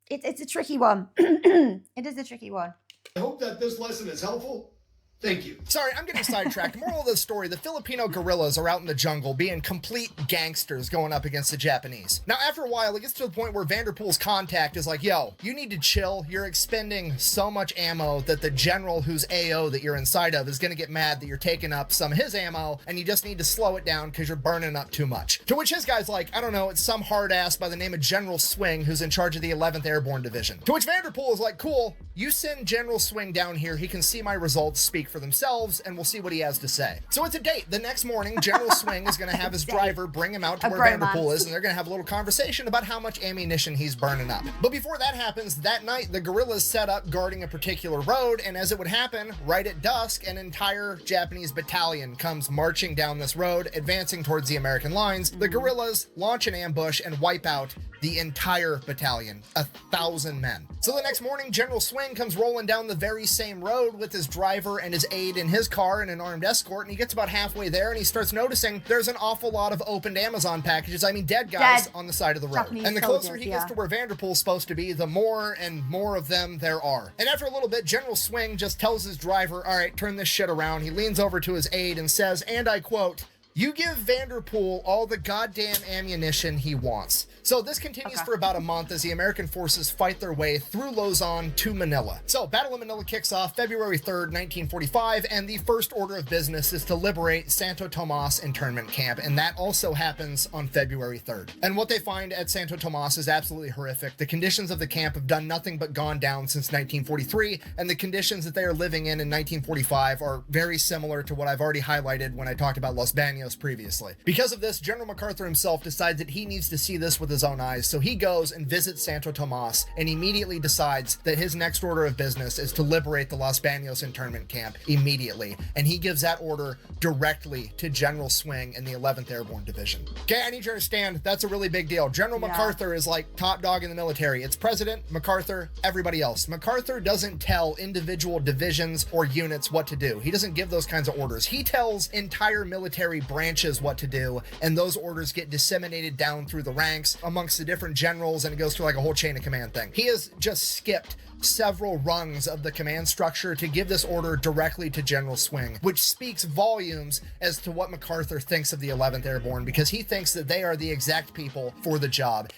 [SPEAKER 1] It's a tricky one. It is a tricky one.
[SPEAKER 5] I hope that this lesson is helpful. Thank you.
[SPEAKER 2] Sorry, I'm getting sidetracked. Moral of the story, the Filipino guerrillas are out in the jungle being complete gangsters going up against the Japanese. Now, after a while, it gets to the point where Vanderpool's contact is like, "Yo, you need to chill. You're expending so much ammo that the general whose AO that you're inside of is going to get mad that you're taking up some of his ammo, and you just need to slow it down because you're burning up too much." To which his guy's like, "I don't know, it's some hard ass by the name of General Swing who's in charge of the 11th Airborne Division." To which Vanderpool is like, "Cool, you send General Swing down here. He can see my results, speak for themselves, and we'll see what he has to say." So it's a date. The next morning, General Swing is going to have his driver bring him out to where Vanderpool is, and they're going to have a little conversation about how much ammunition he's burning up. But before that happens, that night, the guerrillas set up guarding a particular road, and as it would happen, right at dusk, an entire Japanese battalion comes marching down this road, advancing towards the American lines. The guerrillas launch an ambush and wipe out the entire battalion, 1,000 men. So the next morning, General Swing comes rolling down the very same road with his driver and his aide in his car and an armed escort, and he gets about halfway there and he starts noticing there's an awful lot of opened Amazon packages, dead guys on the side of the road.
[SPEAKER 1] Japanese
[SPEAKER 2] and the closer
[SPEAKER 1] soldiers,
[SPEAKER 2] he gets to where Vanderpool's supposed to be, the more and more of them there are. And after a little bit, General Swing just tells his driver, "All right, turn this shit around." He leans over to his aide and says, and I quote, "You give Vanderpool all the goddamn ammunition he wants." So this continues for about a month as the American forces fight their way through Luzon to Manila. So Battle of Manila kicks off February 3rd, 1945, and the first order of business is to liberate Santo Tomas internment camp, and that also happens on February 3rd. And what they find at Santo Tomas is absolutely horrific. The conditions of the camp have done nothing but gone down since 1943, and the conditions that they are living in 1945 are very similar to what I've already highlighted when I talked about Los Baños previously. Because of this, General MacArthur himself decides that he needs to see this with his own eyes, so he goes and visits Santo Tomas and immediately decides that his next order of business is to liberate the Los Baños internment camp immediately, and he gives that order directly to General Swing and the 11th Airborne Division. Okay, I need you to understand, that's a really big deal. General MacArthur is like top dog in the military. It's President, MacArthur, everybody else. MacArthur doesn't tell individual divisions or units what to do. He doesn't give those kinds of orders. He tells entire military branches what to do, and those orders get disseminated down through the ranks amongst the different generals, and it goes through like a whole chain of command thing. He has just skipped several rungs of the command structure to give this order directly to General Swing, which speaks volumes as to what MacArthur thinks of the 11th Airborne, because he thinks that they are the exact people for the job.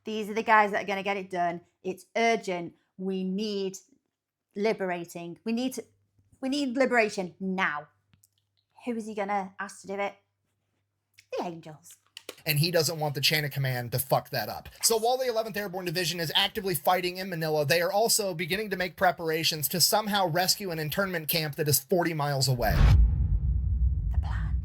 [SPEAKER 1] These are the guys that are going to get it done. It's urgent. We need liberating. We need liberation now. Who is he going to ask to do it? The Angels.
[SPEAKER 2] And he doesn't want the chain of command to fuck that up. So while the 11th Airborne Division is actively fighting in Manila, they are also beginning to make preparations to somehow rescue an internment camp that is 40 miles away.
[SPEAKER 1] The plan.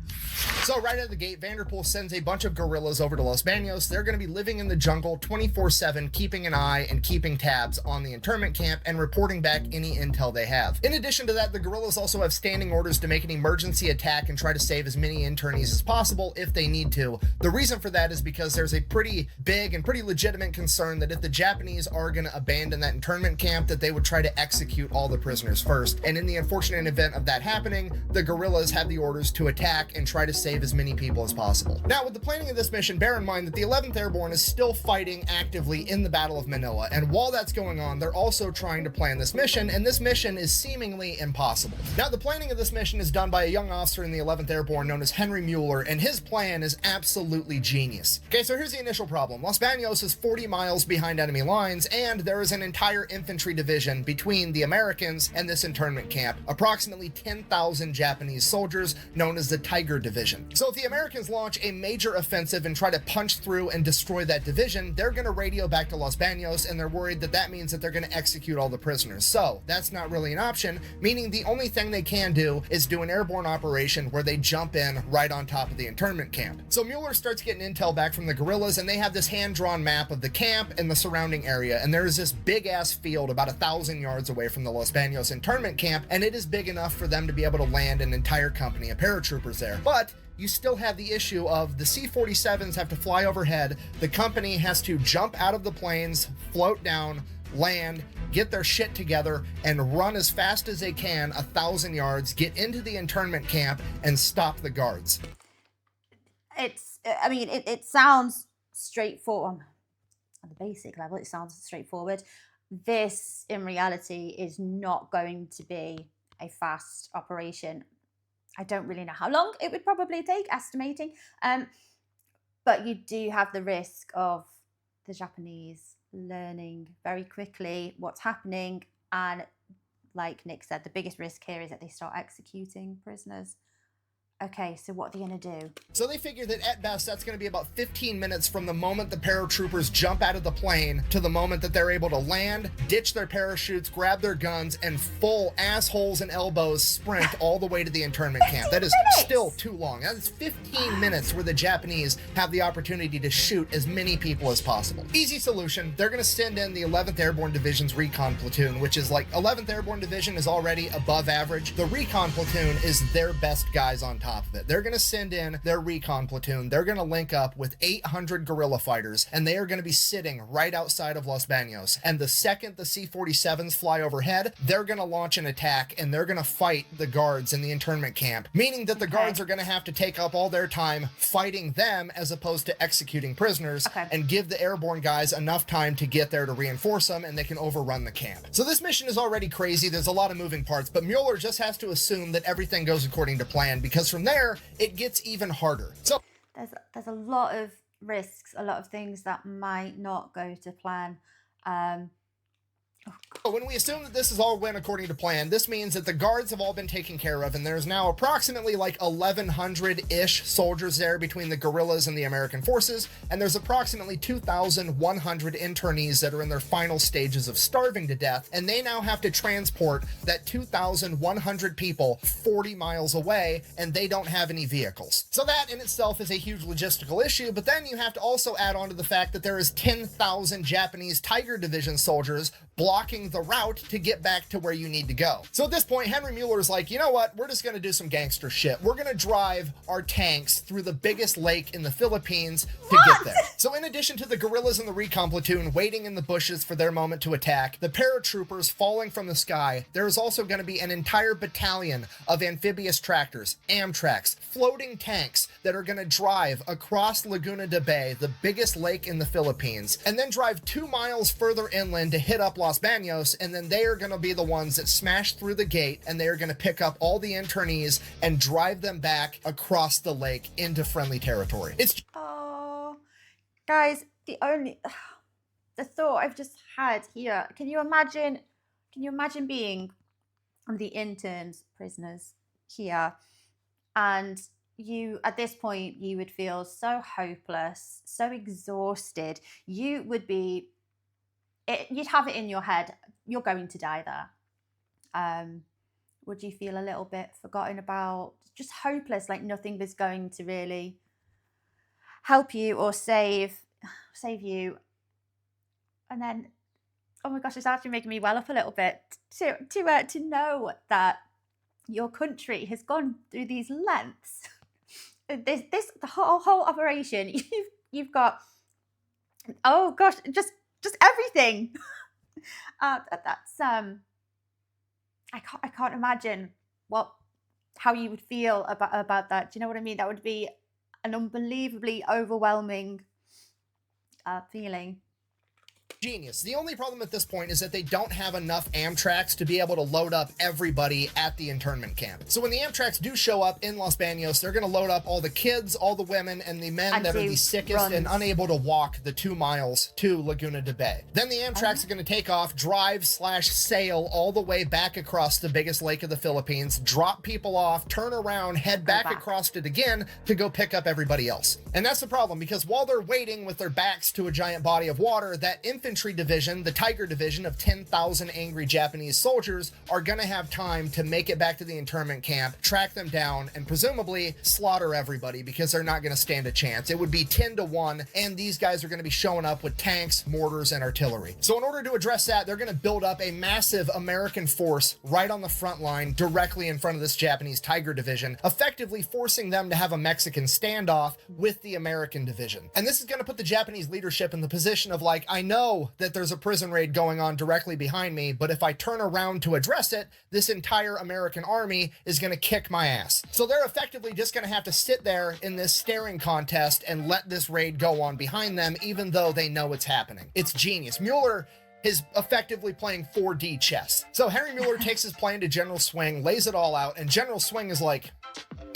[SPEAKER 2] So right out of the gate, Vanderpool sends a bunch of guerrillas over to Los Baños. They're going to be living in the jungle 24/7, keeping an eye and keeping tabs on the internment camp and reporting back any intel they have. In addition to that, the guerrillas also have standing orders to make an emergency attack and try to save as many internees as possible if they need to. The reason for that is because there's a pretty big and pretty legitimate concern that if the Japanese are going to abandon that internment camp, that they would try to execute all the prisoners first. And in the unfortunate event of that happening, the guerrillas have the orders to attack and try to save as many people as possible. Now, with the planning of this mission, bear in mind that the 11th Airborne is still fighting actively in the Battle of Manila, and while that's going on, they're also trying to plan this mission, and this mission is seemingly impossible. Now, the planning of this mission is done by a young officer in the 11th Airborne known as Henry Mueller, and his plan is absolutely genius. Okay, so here's the initial problem. Los Baños is 40 miles behind enemy lines, and there is an entire infantry division between the Americans and this internment camp, approximately 10,000 Japanese soldiers known as the Tiger Division. So if the Americans launch a major offensive and try to punch through and destroy that division, they're going to radio back to Los Baños, and they're worried that that means that they're going to execute all the prisoners. So that's not really an option, meaning the only thing they can do is do an airborne operation where they jump in right on top of the internment camp. So Mueller starts getting intel back from the guerrillas, and they have this hand-drawn map of the camp and the surrounding area, and there is this big-ass field about 1,000 yards away from the Los Baños internment camp, and it is big enough for them to be able to land an entire company of paratroopers there. But you still have the issue of the C-47s have to fly overhead, the company has to jump out of the planes, float down, land, get their shit together, and run as fast as they can 1,000 yards, get into the internment camp, and stop the guards.
[SPEAKER 1] It sounds straightforward. On the basic level, it sounds straightforward. This, in reality, is not going to be a fast operation. I don't really know how long it would probably take, estimating. But you do have the risk of the Japanese learning very quickly what's happening. And like Nick said, the biggest risk here is that they start executing prisoners. Okay, so what are they going to do?
[SPEAKER 2] So they figure that at best, that's going to be about 15 minutes from the moment the paratroopers jump out of the plane to the moment that they're able to land, ditch their parachutes, grab their guns, and full assholes and elbows sprint all the way to the internment camp. That is still too long. That is 15 minutes where the Japanese have the opportunity to shoot as many people as possible. Easy solution. They're going to send in the 11th Airborne Division's recon platoon, which is like 11th Airborne Division is already above average. The recon platoon is their best guys on top of it. They're going to send in their recon platoon. They're going to link up with 800 guerrilla fighters, and they are going to be sitting right outside of Los Baños. And the second the C-47s fly overhead, they're going to launch an attack, and they're going to fight the guards in the internment camp, meaning that the guards are going to have to take up all their time fighting them as opposed to executing prisoners, and give the airborne guys enough time to get there to reinforce them, and they can overrun the camp. So this mission is already crazy. There's a lot of moving parts, but Mueller just has to assume that everything goes according to plan, because from there, it gets even harder. So
[SPEAKER 1] there's a lot of risks, a lot of things that might not go to plan.
[SPEAKER 2] When we assume that this is all went according to plan, this means that the guards have all been taken care of, and there's now approximately like 1,100-ish soldiers there between the guerrillas and the American forces, and there's approximately 2,100 internees that are in their final stages of starving to death, and they now have to transport that 2,100 people 40 miles away, and they don't have any vehicles. So that in itself is a huge logistical issue, but then you have to also add on to the fact that there is 10,000 Japanese Tiger Division soldiers blocking the route to get back to where you need to go. So at this point, Henry Mueller is like, you know what? We're just going to do some gangster shit. We're going to drive our tanks through the biggest lake in the Philippines to get there. So in addition to the guerrillas and the recon platoon waiting in the bushes for their moment to attack, the paratroopers falling from the sky, there is also going to be an entire battalion of amphibious tractors, Amtraks, floating tanks that are going to drive across Laguna de Bay, the biggest lake in the Philippines, and then drive 2 miles further inland to hit up Los Baños, and then they are going to be the ones that smash through the gate, and they are going to pick up all the internees and drive them back across the lake into friendly territory.
[SPEAKER 1] Oh, guys, the thought I've just had here. Can you imagine being the interns, prisoners here, and you, at this point, you would feel so hopeless, so exhausted. You would be, you'd have it in your head, you're going to die there. would you feel a little bit forgotten about, just hopeless, like nothing was going to really help you or save you? And then, oh my gosh, it's actually making me well up a little bit to know that your country has gone through these lengths. The whole operation. You've got, oh gosh, just everything. That's I can't imagine how you would feel about that. Do you know what I mean? That would be an unbelievably overwhelming feeling.
[SPEAKER 2] Genius. The only problem at this point is that they don't have enough Amtraks to be able to load up everybody at the internment camp. So when the Amtraks do show up in Los Baños, they're going to load up all the kids, all the women, and the men that are the sickest and unable to walk the 2 miles to Laguna de Bay. Then the Amtraks are going to take off, drive/sail all the way back across the biggest lake of the Philippines, drop people off, turn around, head back across it again to go pick up everybody else. And that's the problem, because while they're waiting with their backs to a giant body of water, that infantry division, the Tiger division of 10,000 angry Japanese soldiers, are going to have time to make it back to the internment camp, track them down, and presumably slaughter everybody, because they're not going to stand a chance. It would be 10-1, and these guys are going to be showing up with tanks, mortars, and artillery. So in order to address that, they're going to build up a massive American force right on the front line, directly in front of this Japanese Tiger division, effectively forcing them to have a Mexican standoff with the American division. And this is going to put the Japanese leadership in the position of like, I know that there's a prison raid going on directly behind me, but if I turn around to address it, this entire American army is going to kick my ass. So they're effectively just going to have to sit there in this staring contest and let this raid go on behind them, even though they know it's happening. It's genius. Mueller is effectively playing 4D chess. So Henry Mueller takes his plan to General Swing, lays it all out, and General Swing is like,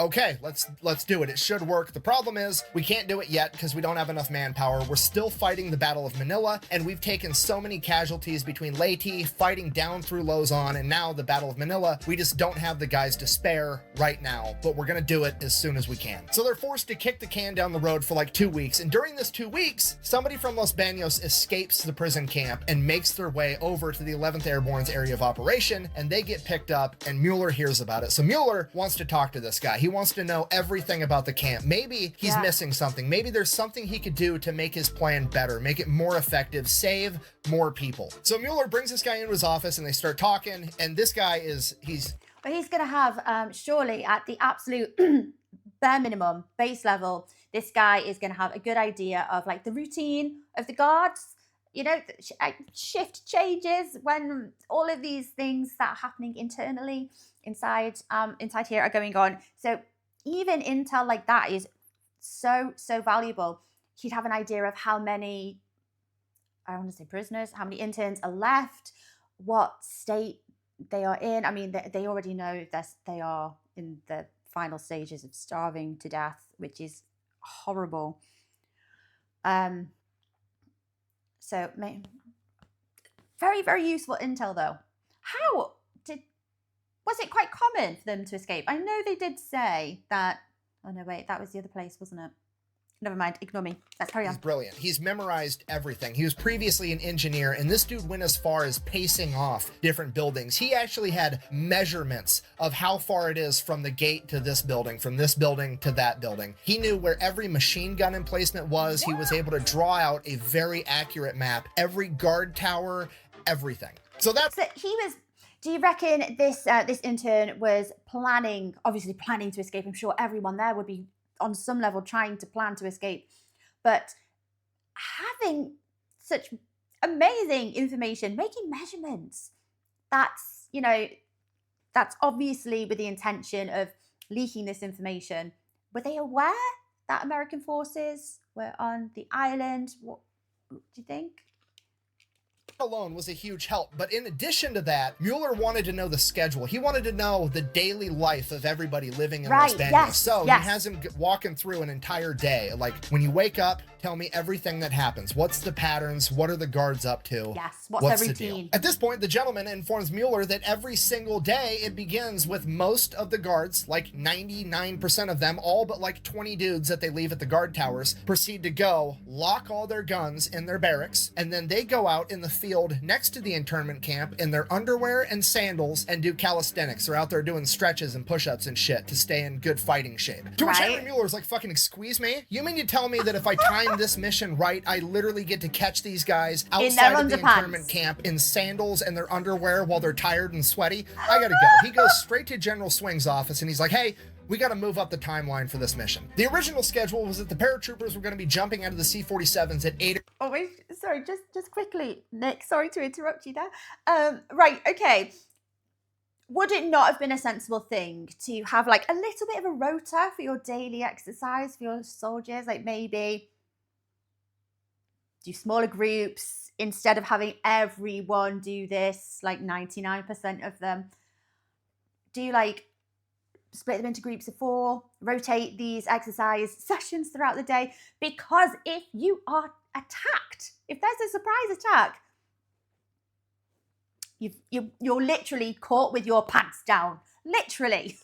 [SPEAKER 2] okay, let's do it. It should work. The problem is we can't do it yet because we don't have enough manpower. We're still fighting the Battle of Manila, and we've taken so many casualties between Leyte, fighting down through Luzon, and now the Battle of Manila. We just don't have the guys to spare right now, but we're going to do it as soon as we can. So they're forced to kick the can down the road for like 2 weeks, and during this 2 weeks, somebody from Los Baños escapes the prison camp and makes their way over to the 11th Airborne's area of operation, and they get picked up, and Mueller hears about it. So Mueller wants to talk to this guy. He wants to know everything about the camp. Maybe he's missing something. Maybe there's something he could do to make his plan better, make it more effective, save more people. So Mueller brings this guy into his office and they start talking, and this guy he's
[SPEAKER 1] going to have, surely at the absolute bare minimum, base level, this guy is going to have a good idea of like the routine of the guards, you know, shift changes, when all of these things that are happening internally inside here are going on. So even intel like that is so valuable. He'd have an idea of how many, I want to say prisoners, how many interns are left, what state they are in. I mean, they already know that they are in the final stages of starving to death, which is horrible. So very useful intel though. Was it quite common for them to escape? I know they did say that. Oh no, wait, that was the other place, wasn't it? Never mind, ignore me. Let's carry on.
[SPEAKER 2] He's brilliant. He's memorized everything. He was previously an engineer, and this dude went as far as pacing off different buildings. He actually had measurements of how far it is from the gate to this building, from this building to that building. He knew where every machine gun emplacement was. He was able to draw out a very accurate map, every guard tower, everything. So that's...
[SPEAKER 1] So he was... Do you reckon this intern was obviously planning to escape? I'm sure everyone there would be on some level trying to plan to escape, but having such amazing information, making measurements, that's obviously with the intention of leaking this information. Were they aware that American forces were on the island? What do you think?
[SPEAKER 2] Alone was a huge help, but in addition to that, Mueller wanted to know the schedule. He wanted to know the daily life of everybody living in Los Baños. He has him walking through an entire day. Like, when you wake up, tell me everything that happens. What's the patterns? What are the guards up to?
[SPEAKER 1] Yes, what's the routine?
[SPEAKER 2] At this point, the gentleman informs Mueller that every single day it begins with most of the guards, like 99% of them, all but like 20 dudes that they leave at the guard towers, proceed to go lock all their guns in their barracks, and then they go out in the field field next to the internment camp in their underwear and sandals and do calisthenics. They're out there doing stretches and push-ups and shit to stay in good fighting shape. To which Henry Mueller's like, fucking squeeze me? You mean to tell me that if I time this mission right, I literally get to catch these guys outside of the internment camp in sandals and their underwear while they're tired and sweaty? I gotta go. He goes straight to General Swing's office and he's like, hey, we got to move up the timeline for this mission. The original schedule was that the paratroopers were going to be jumping out of the C-47s at 8.
[SPEAKER 1] Oh wait, sorry, just quickly, Nick, sorry to interrupt you there. Right, okay. Would it not have been a sensible thing to have like a little bit of a rota for your daily exercise for your soldiers? Like maybe do smaller groups instead of having everyone do this, like 99% of them. Do like split them into groups of 4, rotate these exercise sessions throughout the day, because if you are attacked, if there's a surprise attack, you're literally caught with your pants down, literally.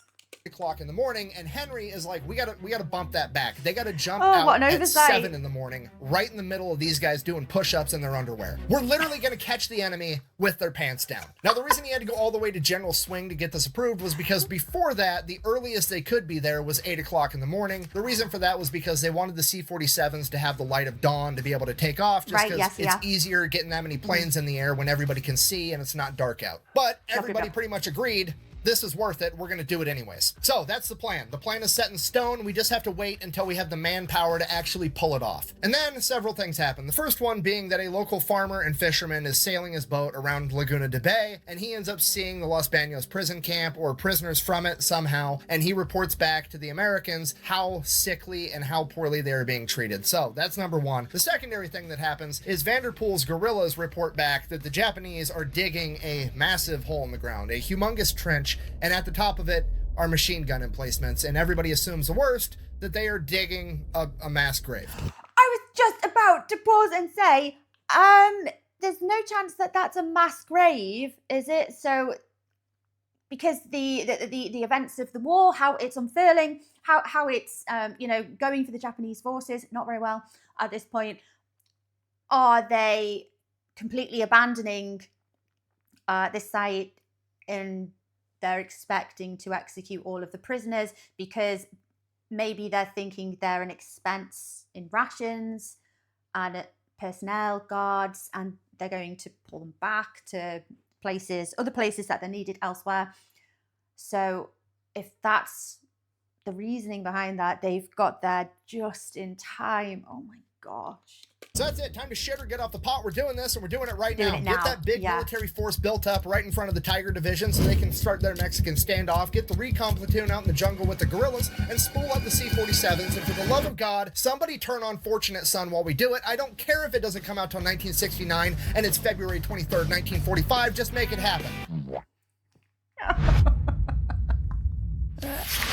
[SPEAKER 2] O'clock in the morning, and Henry is like, we gotta bump that back. They gotta jump out at 7 in the morning, right in the middle of these guys doing push-ups in their underwear. We're literally gonna catch the enemy with their pants down. Now, the reason he had to go all the way to General Swing to get this approved was because before that, the earliest they could be there was 8 o'clock in the morning. The reason for that was because they wanted the C-47s to have the light of dawn to be able to take off, just because it's easier getting that many planes in the air when everybody can see and it's not dark out. But everybody pretty much agreed, this is worth it. We're going to do it anyways. So that's the plan. The plan is set in stone. We just have to wait until we have the manpower to actually pull it off. And then several things happen. The first one being that a local farmer and fisherman is sailing his boat around Laguna de Bay, and he ends up seeing the Los Baños prison camp or prisoners from it somehow, and he reports back to the Americans how sickly and how poorly they are being treated. So that's number one. The secondary thing that happens is Vanderpool's guerrillas report back that the Japanese are digging a massive hole in the ground, a humongous trench, and at the top of it are machine gun emplacements, and everybody assumes the worst, that they are digging a mass grave.
[SPEAKER 1] I was just about to pause and say, there's no chance that that's a mass grave, is it? So, because the events of the war, how it's unfurling, how it's going for the Japanese forces, not very well at this point. Are they completely abandoning this site and they're expecting to execute all of the prisoners because maybe they're thinking they're an expense in rations and personnel guards, and they're going to pull them back to other places that they're needed elsewhere. So if that's the reasoning behind that, they've got there just in time. Oh my gosh.
[SPEAKER 2] So that's it. Time to shit or get off the pot. We're doing this, and we're doing it right now. Get that big military force built up right in front of the Tiger Division so they can start their Mexican standoff. Get the recon platoon out in the jungle with the guerrillas and spool up the C-47s. And for the love of God, somebody turn on Fortunate Son while we do it. I don't care if it doesn't come out till 1969 and it's February 23rd, 1945. Just make it happen.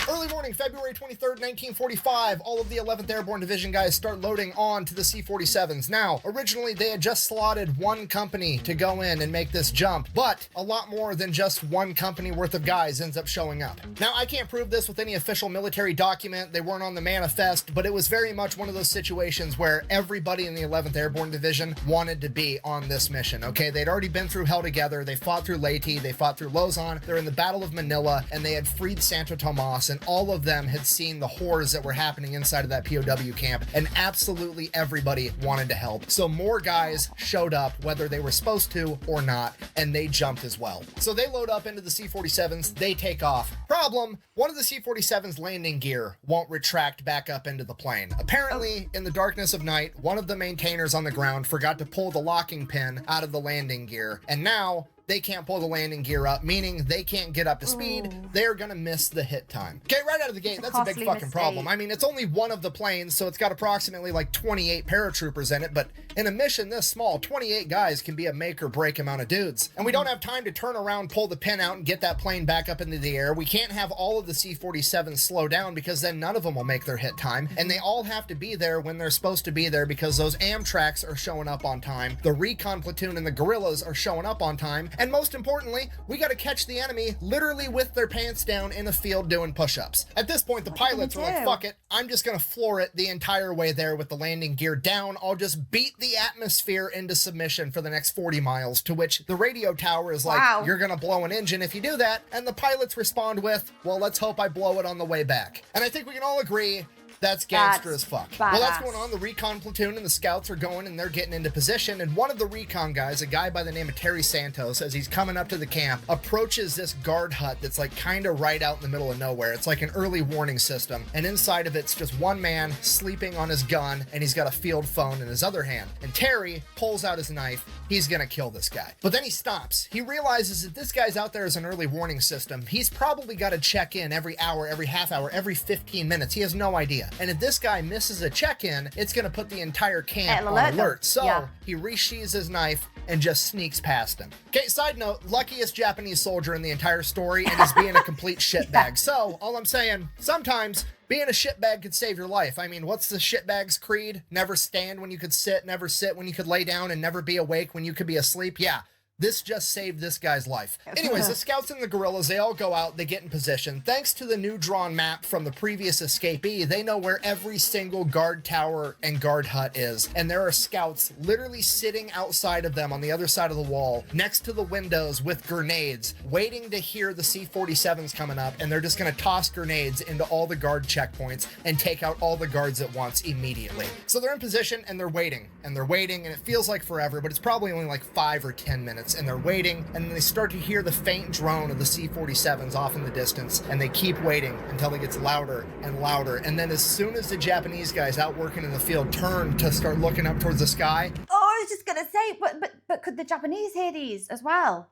[SPEAKER 2] Early morning, February 23rd, 1945, all of the 11th Airborne Division guys start loading on to the C-47s. Now, originally they had just slotted one company to go in and make this jump, but a lot more than just one company worth of guys ends up showing up. Now, I can't prove this with any official military document. They weren't on the manifest, but it was very much one of those situations where everybody in the 11th Airborne Division wanted to be on this mission, okay? They'd already been through hell together. They fought through Leyte, they fought through Luzon, they're in the Battle of Manila, and they had freed Santo Tomas, and all of them had seen the horrors that were happening inside of that POW camp, and absolutely everybody wanted to help. So more guys showed up, whether they were supposed to or not, and they jumped as well. So they load up into the C-47s, they take off. Problem, one of the C-47's landing gear won't retract back up into the plane. Apparently, in the darkness of night, one of the maintainers on the ground forgot to pull the locking pin out of the landing gear, and now they can't pull the landing gear up, meaning they can't get up to speed. They're gonna miss the hit time. Okay, right out of the gate, that's a big fucking problem. I mean, it's only one of the planes, so it's got approximately like 28 paratroopers in it, but in a mission this small, 28 guys can be a make or break amount of dudes. And we don't have time to turn around, pull the pin out, and get that plane back up into the air. We can't have all of the C-47s slow down because then none of them will make their hit time, and they all have to be there when they're supposed to be there because those Amtraks are showing up on time, the recon platoon and the guerrillas are showing up on time, And most importantly, we gotta catch the enemy literally with their pants down in a field doing push-ups. At this point, the pilots are like, fuck it, I'm just gonna floor it the entire way there with the landing gear down. I'll just beat the atmosphere into submission for the next 40 miles, to which the radio tower is like, you're gonna blow an engine if you do that. And the pilots respond with, well, let's hope I blow it on the way back. And I think we can all agree that's gangster as fuck.
[SPEAKER 1] Badass.
[SPEAKER 2] Well, that's going on. The recon platoon and the scouts are going and they're getting into position. And one of the recon guys, a guy by the name of Terry Santos, as he's coming up to the camp, approaches this guard hut that's like kind of right out in the middle of nowhere. It's like an early warning system. And inside of it's just one man sleeping on his gun, and he's got a field phone in his other hand. And Terry pulls out his knife. He's gonna kill this guy. But then he stops. He realizes that this guy's out there as an early warning system. He's probably got to check in every hour, every half hour, every 15 minutes. He has no idea. And if this guy misses a check-in, it's going to put the entire camp on alert. So he resheathes his knife and just sneaks past him. Okay, side note, luckiest Japanese soldier in the entire story, and is being a complete shitbag. So all I'm saying, sometimes being a shitbag could save your life. I mean, what's the shitbag's creed? Never stand when you could sit, never sit when you could lay down, and never be awake when you could be asleep. Yeah. This just saved this guy's life. Anyways, the scouts and the guerrillas, they all go out, they get in position. Thanks to the new drawn map from the previous escapee, they know where every single guard tower and guard hut is. And there are scouts literally sitting outside of them on the other side of the wall, next to the windows with grenades, waiting to hear the C-47s coming up. And they're just gonna toss grenades into all the guard checkpoints and take out all the guards at once immediately. So they're in position and they're waiting, and it feels like forever, but it's probably only like 5 or 10 minutes. And they're waiting, and then they start to hear the faint drone of the C-47s off in the distance, and they keep waiting until it gets louder and louder. And then as soon as the Japanese guys out working in the field turn to start looking up towards the sky,
[SPEAKER 1] I was just gonna say, but could the Japanese hear these as well?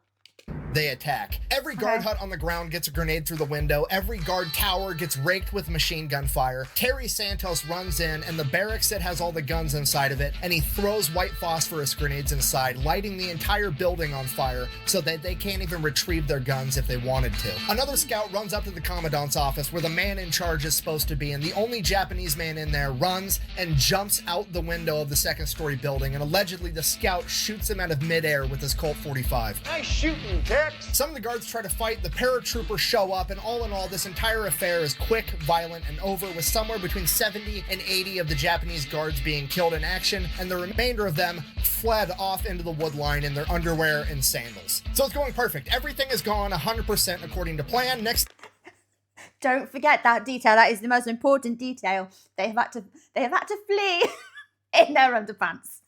[SPEAKER 2] they attack. Every guard hut on the ground gets a grenade through the window. Every guard tower gets raked with machine gun fire. Terry Santos runs in, and the barracks that has all the guns inside of it, and he throws white phosphorus grenades inside, lighting the entire building on fire so that they can't even retrieve their guns if they wanted to. Another scout runs up to the commandant's office where the man in charge is supposed to be, and the only Japanese man in there runs and jumps out the window of the second-story building, and allegedly the scout shoots him out of midair with his Colt 45.
[SPEAKER 3] Nice shooting, Tex.
[SPEAKER 2] Some of the guards try to fight, the paratroopers show up, and all in all, this entire affair is quick, violent, and over, with somewhere between 70 and 80 of the Japanese guards being killed in action, and the remainder of them fled off into the wood line in their underwear and sandals. So it's going perfect. Everything has gone 100% according to plan. Next...
[SPEAKER 1] Don't forget that detail. That is the most important detail. They have had to flee in their underpants.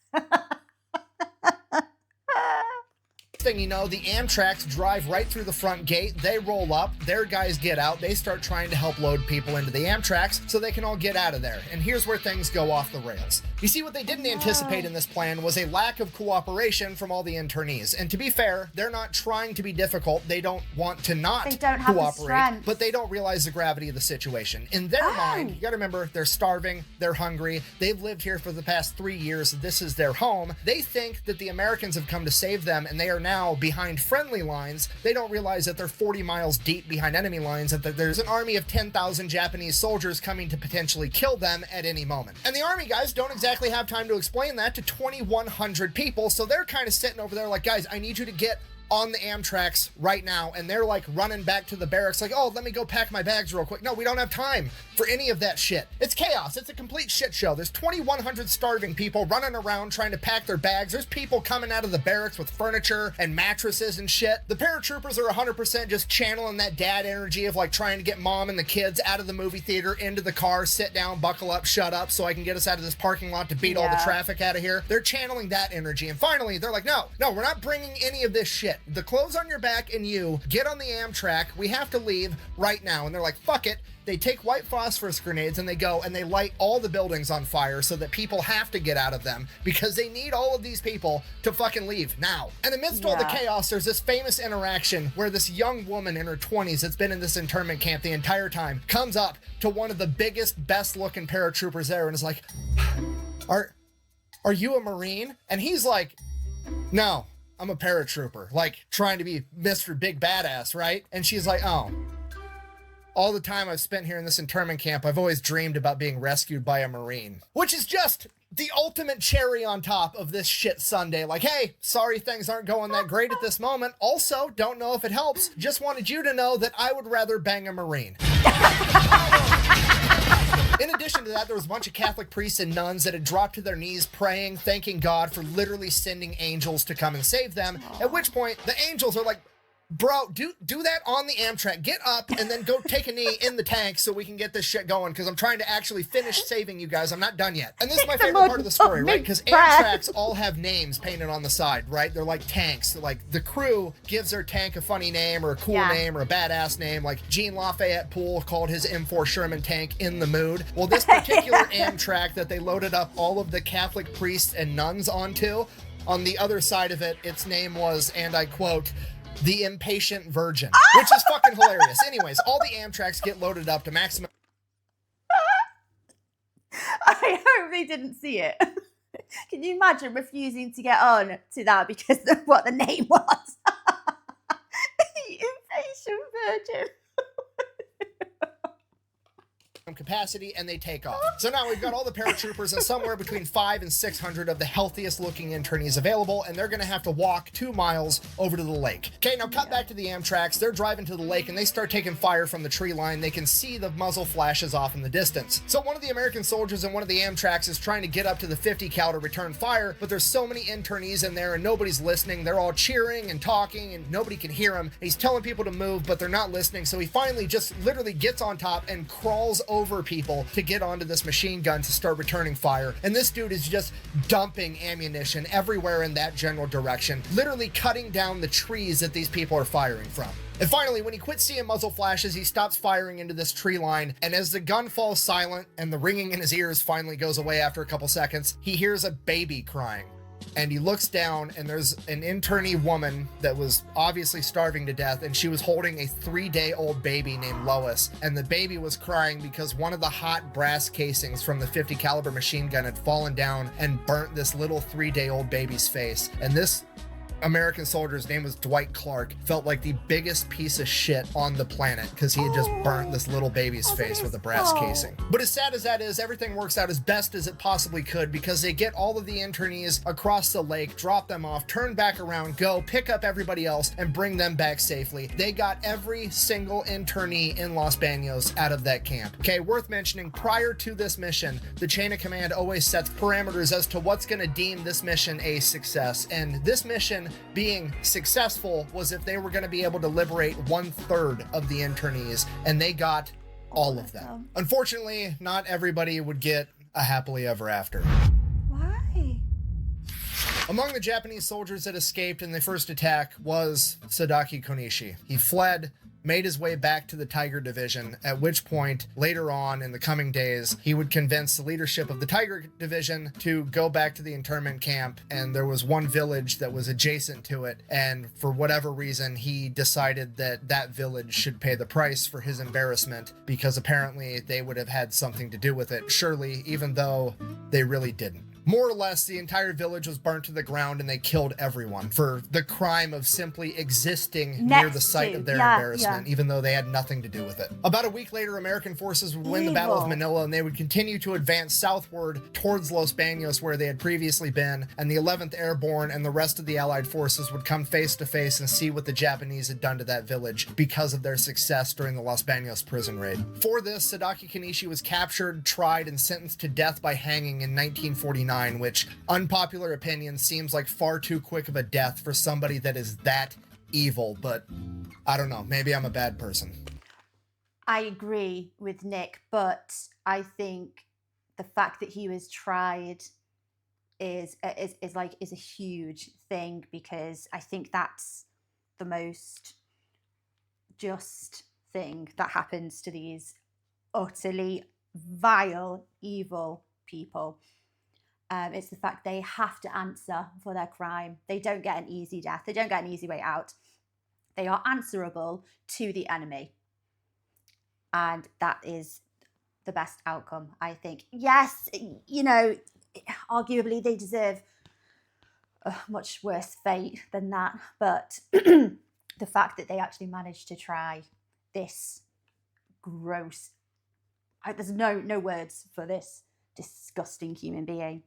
[SPEAKER 2] Thing you know, the Amtraks drive right through the front gate. They roll up, their guys get out, they start trying to help load people into the Amtraks so they can all get out of there. And here's where things go off the rails. You see, what they didn't anticipate in this plan was a lack of cooperation from all the internees. And to be fair, they're not trying to be difficult. They don't want to not cooperate, but they don't realize the gravity of the situation. In their mind, you gotta remember, they're starving, they're hungry, they've lived here for the past 3 years, this is their home. They think that the Americans have come to save them, and they are now behind friendly lines. They don't realize that they're 40 miles deep behind enemy lines, and that there's an army of 10,000 Japanese soldiers coming to potentially kill them at any moment. And the army guys don't exactly have time to explain that to 2,100 people, so they're kind of sitting over there like, guys, I need you to get on the Amtraks right now. And they're like running back to the barracks like, oh, let me go pack my bags real quick. No, we don't have time for any of that shit. It's chaos. It's a complete shit show. There's 2,100 starving people running around trying to pack their bags. There's people coming out of the barracks with furniture and mattresses and shit. The paratroopers are 100% just channeling that dad energy of like trying to get mom and the kids out of the movie theater, into the car, sit down, buckle up, shut up, so I can get us out of this parking lot to beat all the traffic out of here. They're channeling that energy. And finally, they're like, no, we're not bringing any of this shit. The clothes on your back and you get on the Amtrak. We have to leave right now. And they're like, fuck it. They take white phosphorus grenades and they go and they light all the buildings on fire so that people have to get out of them because they need all of these people to fucking leave now. And amidst all the chaos, there's this famous interaction where this young woman in her 20s that's been in this internment camp the entire time comes up to one of the biggest, best looking paratroopers there and is like, are you a Marine? And he's like, no, I'm a paratrooper, like trying to be Mr. Big Badass, right? And she's like, oh, all the time I've spent here in this internment camp, I've always dreamed about being rescued by a Marine, which is just the ultimate cherry on top of this shit Sunday. Like, hey, sorry things aren't going that great at this moment. Also, don't know if it helps. Just wanted you to know that I would rather bang a Marine. In addition to that, there was a bunch of Catholic priests and nuns that had dropped to their knees praying, thanking God for literally sending angels to come and save them. At which point, the angels are like, bro, do that on the Amtrak. Get up and then go take a knee in the tank so we can get this shit going, because I'm trying to actually finish saving you guys. I'm not done yet. And this is my favorite part of the story, right? Because Amtraks all have names painted on the side, right? They're like tanks. They're like, the crew gives their tank a funny name or a cool name or a badass name. Like Jean Lafayette Poole called his M4 Sherman tank In the Mood. Well, this particular Amtrak that they loaded up all of the Catholic priests and nuns onto, on the other side of it, its name was, and I quote, the Impatient Virgin, which is fucking hilarious. Anyways, all the Amtraks get loaded up to maximum.
[SPEAKER 1] I hope they didn't see it. Can you imagine refusing to get on to that because of what the name was? The Impatient Virgin.
[SPEAKER 2] Capacity, and they take off. So now we've got all the paratroopers and somewhere between 500 and 600 of the healthiest looking internees available, and they're going to have to walk 2 miles over to the lake. Okay, now cut back to the Amtraks. They're driving to the lake and they start taking fire from the tree line. They can see the muzzle flashes off in the distance. So one of the American soldiers in one of the Amtraks is trying to get up to the 50 cal to return fire, but there's so many internees in there and nobody's listening. They're all cheering and talking and nobody can hear him. He's telling people to move, but they're not listening. So he finally just literally gets on top and crawls over people to get onto this machine gun to start returning fire. And this dude is just dumping ammunition everywhere in that general direction, literally cutting down the trees that these people are firing from. And finally, when he quits seeing muzzle flashes, he stops firing into this tree line. And as the gun falls silent and the ringing in his ears finally goes away after a couple seconds, he hears a baby crying. And he looks down and there's an internee woman that was obviously starving to death, and she was holding a 3-day-old baby named Lois. And the baby was crying because one of the hot brass casings from the 50 caliber machine gun had fallen down and burnt this little 3-day-old baby's face. And this American soldier's name was Dwight Clark, felt like the biggest piece of shit on the planet because he had just burnt this little baby's face with a brass casing. But as sad as that is, everything works out as best as it possibly could because they get all of the internees across the lake, drop them off, turn back around, go pick up everybody else and bring them back safely. They got every single internee in Los Baños out of that camp. Okay, worth mentioning, prior to this mission, the chain of command always sets parameters as to what's going to deem this mission a success. And this mission being successful was if they were going to be able to liberate 1/3 of the internees, and they got all of them. Unfortunately, not everybody would get a happily ever after.
[SPEAKER 1] Why?
[SPEAKER 2] Among the Japanese soldiers that escaped in the first attack was Sadaki Konishi. He fled, made his way back to the Tiger Division, at which point, later on in the coming days, he would convince the leadership of the Tiger Division to go back to the internment camp, and there was one village that was adjacent to it, and for whatever reason, he decided that that village should pay the price for his embarrassment, because apparently they would have had something to do with it, surely, even though they really didn't. More or less, the entire village was burnt to the ground and they killed everyone for the crime of simply existing near the site of their embarrassment, even though they had nothing to do with it. About a week later, American forces would win the Battle of Manila, and they would continue to advance southward towards Los Baños, where they had previously been, and the 11th Airborne and the rest of the Allied forces would come face to face and see what the Japanese had done to that village because of their success during the Los Baños prison raid. For this, Sadaki Konishi was captured, tried, and sentenced to death by hanging in 1949, which, unpopular opinion, seems like far too quick of a death for somebody that is that evil, but I don't know, maybe I'm a bad person.
[SPEAKER 1] I agree with Nick, but I think the fact that he was tried is a huge thing, because I think that's the most just thing that happens to these utterly vile, evil people. It's the fact they have to answer for their crime. They don't get an easy death. They don't get an easy way out. They are answerable to the enemy. And that is the best outcome, I think. Yes, you know, arguably they deserve a much worse fate than that. But the fact that they actually managed to try this gross, there's no words for this disgusting human being.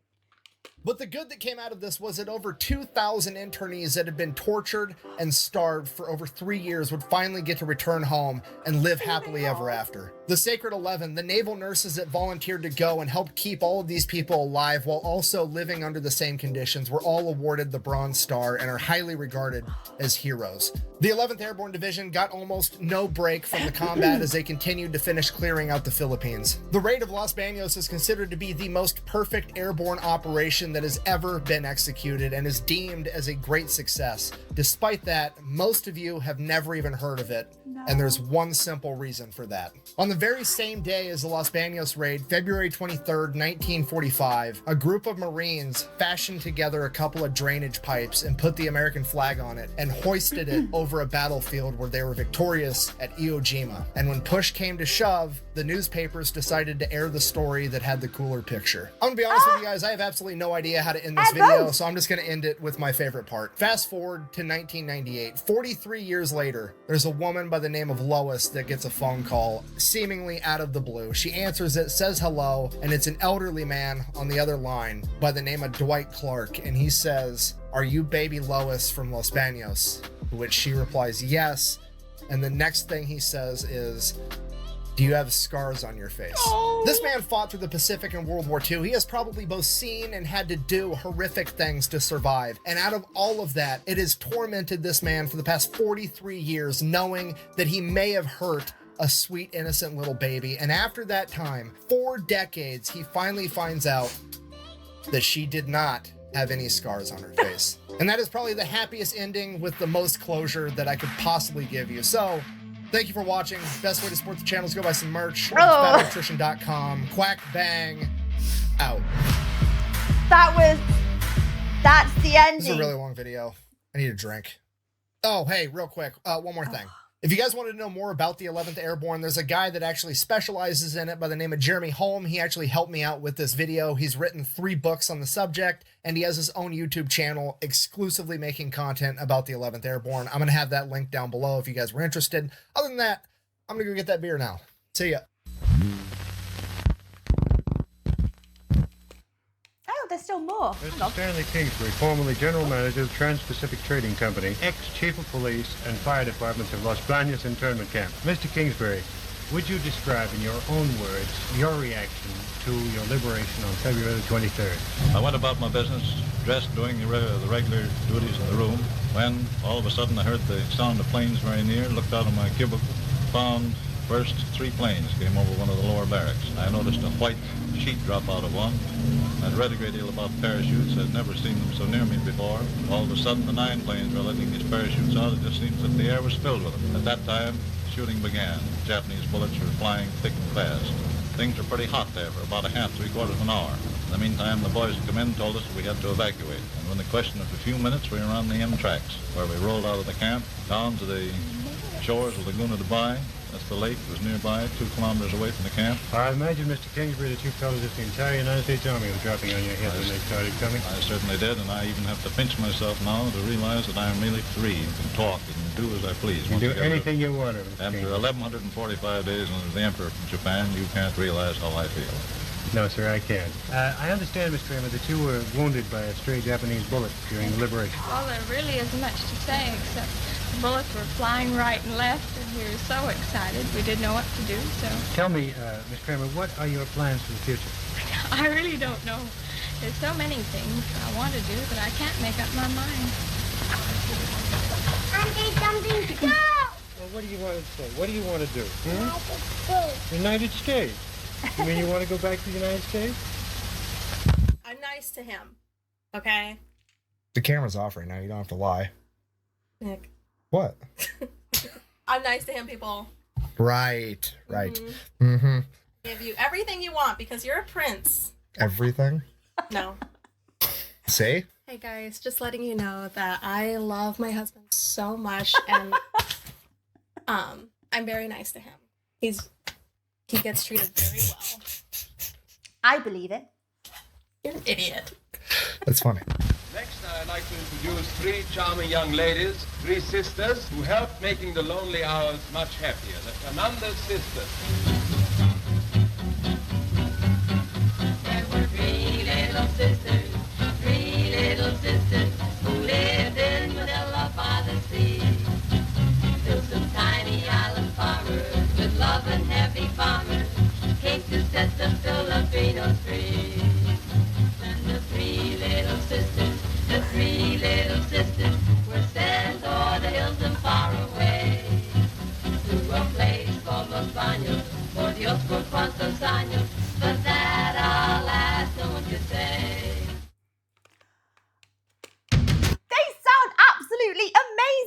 [SPEAKER 2] But the good that came out of this was that over 2,000 internees that had been tortured and starved for over 3 years would finally get to return home and live happily ever after. The Sacred 11, the naval nurses that volunteered to go and help keep all of these people alive while also living under the same conditions, were all awarded the Bronze Star and are highly regarded as heroes. The 11th Airborne Division got almost no break from the combat as they continued to finish clearing out the Philippines. The raid of Los Baños is considered to be the most perfect airborne operation that has ever been executed and is deemed as a great success. Despite that, most of you have never even heard of it, and there's one simple reason for that. On the very same day as the Los Baños raid, February 23rd, 1945, a group of Marines fashioned together a couple of drainage pipes and put the American flag on it and hoisted it over a battlefield where they were victorious at Iwo Jima. And when push came to shove, the newspapers decided to air the story that had the cooler picture. I'm gonna be honest with you guys, I have absolutely no idea how to end this video, so I'm just gonna end it with my favorite part. Fast forward to 1998, 43 years later, there's a woman by the name of Lois that gets a phone call, seemingly out of the blue. She answers it, says hello, and it's an elderly man on the other line by the name of Dwight Clark, and he says, "Are you baby Lois from Los Baños?" To which she replies, "Yes," and the next thing he says is, "Do you have scars on your face?" Oh. This man fought through the Pacific in World War II. He has probably both seen and had to do horrific things to survive. And out of all of that, it has tormented this man for the past 43 years, knowing that he may have hurt a sweet, innocent little baby. And after that time, 4 decades, he finally finds out that she did not have any scars on her face. And that is probably the happiest ending with the most closure that I could possibly give you. So, thank you for watching. Best way to support the channel is go buy some merch. FatElectrician.com. Quack bang. Out.
[SPEAKER 1] That's the ending.
[SPEAKER 2] This is a really long video. I need a drink. Oh, hey, real quick. One more thing. If you guys wanted to know more about the 11th Airborne, there's a guy that actually specializes in it by the name of Jeremy Holm. He actually helped me out with this video. He's written 3 books on the subject, and he has his own YouTube channel exclusively making content about the 11th Airborne. I'm going to have that link down below if you guys were interested. Other than that, I'm going to go get that beer now. See ya.
[SPEAKER 1] Oh, there's still more.
[SPEAKER 6] Mr. Stanley Kingsbury, formerly General Manager of Trans-Pacific Trading Company, ex-Chief of Police and Fire Departments of Los Baños Internment Camp. Mr. Kingsbury, would you describe in your own words your reaction to your liberation on February 23rd?
[SPEAKER 7] I went about my business, dressed, doing the regular duties in the room, when all of a sudden I heard the sound of planes very near, looked out of my cubicle, found first 3 planes came over one of the lower barracks. I noticed a white sheet drop out of one. I'd read a great deal about parachutes. I'd never seen them so near me before. All of a sudden, the 9 planes were letting these parachutes out. It just seems that the air was filled with them. At that time, shooting began. Japanese bullets were flying thick and fast. Things were pretty hot there for about a half, 3/4 of an hour. In the meantime, the boys had come in and told us that we had to evacuate. And within the question of a few minutes, we were on the M tracks, where we rolled out of the camp, down to the shores of Laguna de Bay. That's the lake that was nearby, 2 kilometers away from the camp.
[SPEAKER 6] I imagine, Mr. Kingsbury, that you felt as if the entire United States Army was dropping on your head when they started coming.
[SPEAKER 7] I certainly did, and I even have to pinch myself now to realize that I am really free and can talk and do as I please.
[SPEAKER 6] You can do anything you want.
[SPEAKER 7] After 1,145 days under the Emperor from Japan, you can't realize how I feel.
[SPEAKER 6] No, sir, I can't. I understand, Mr. Kramer, that you were wounded by a stray Japanese bullet during the liberation.
[SPEAKER 8] Well, there really isn't much to say, except the bullets were flying right and left, and we were so excited we didn't know what to do, so...
[SPEAKER 6] Tell me, Miss Kramer, what are your plans for the future?
[SPEAKER 8] I really don't know. There's so many things I want to do, but I can't make up my mind.
[SPEAKER 9] I need something to do.
[SPEAKER 6] Well, what do you want to say? What do you want to do? United States. You mean you want to go back to the United States?
[SPEAKER 10] I'm nice to him, okay?
[SPEAKER 2] The camera's off right now. You don't have to lie.
[SPEAKER 10] Nick.
[SPEAKER 2] What?
[SPEAKER 10] I'm nice to him, people.
[SPEAKER 2] Right. Mm-hmm.
[SPEAKER 10] Give you everything you want because you're a prince.
[SPEAKER 2] Everything?
[SPEAKER 10] No.
[SPEAKER 2] Say?
[SPEAKER 10] Hey guys, just letting you know that I love my husband so much, and I'm very nice to him. He gets treated very well.
[SPEAKER 1] I believe it.
[SPEAKER 10] You're an idiot.
[SPEAKER 2] That's funny.
[SPEAKER 11] Next, I'd like to introduce 3 charming young ladies, 3 sisters, who helped making the lonely hours much happier. The Fernandez sisters.
[SPEAKER 8] There were 3 little sisters.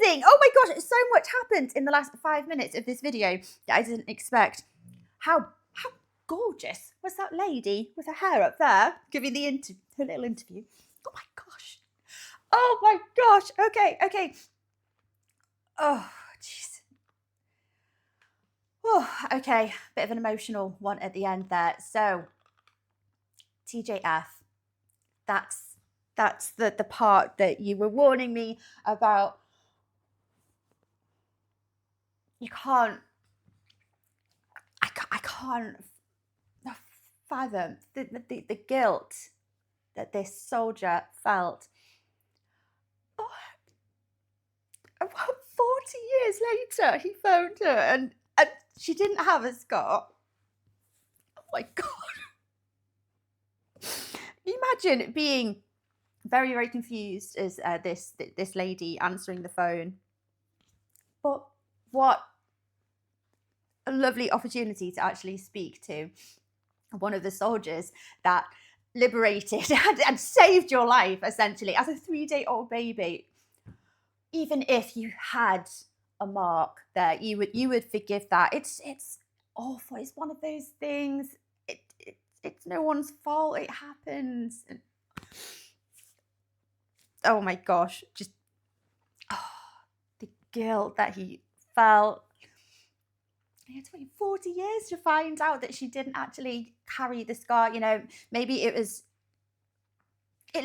[SPEAKER 1] amazing. Oh my gosh, so much happened in the last 5 minutes of this video that I didn't expect. How gorgeous was that lady with her hair up there giving her little interview? Oh my gosh. Oh my gosh. Okay. Oh, jeez. Oh, okay. Bit of an emotional one at the end there. So, TJF, that's the part that you were warning me about. You can't. I can't fathom the guilt that this soldier felt. Oh, 40 years later, he phoned her and she didn't have a scar. Oh my God. Imagine being very, very confused as this lady answering the phone. But what a lovely opportunity to actually speak to one of the soldiers that liberated and saved your life, essentially, as a 3-day-old baby. Even if you had a mark there, you would forgive that. It's awful. It's one of those things. It's no one's fault. It happens. And, oh my gosh, just the guilt that he felt. It took 40 years to find out that she didn't actually carry the scar. You know, maybe it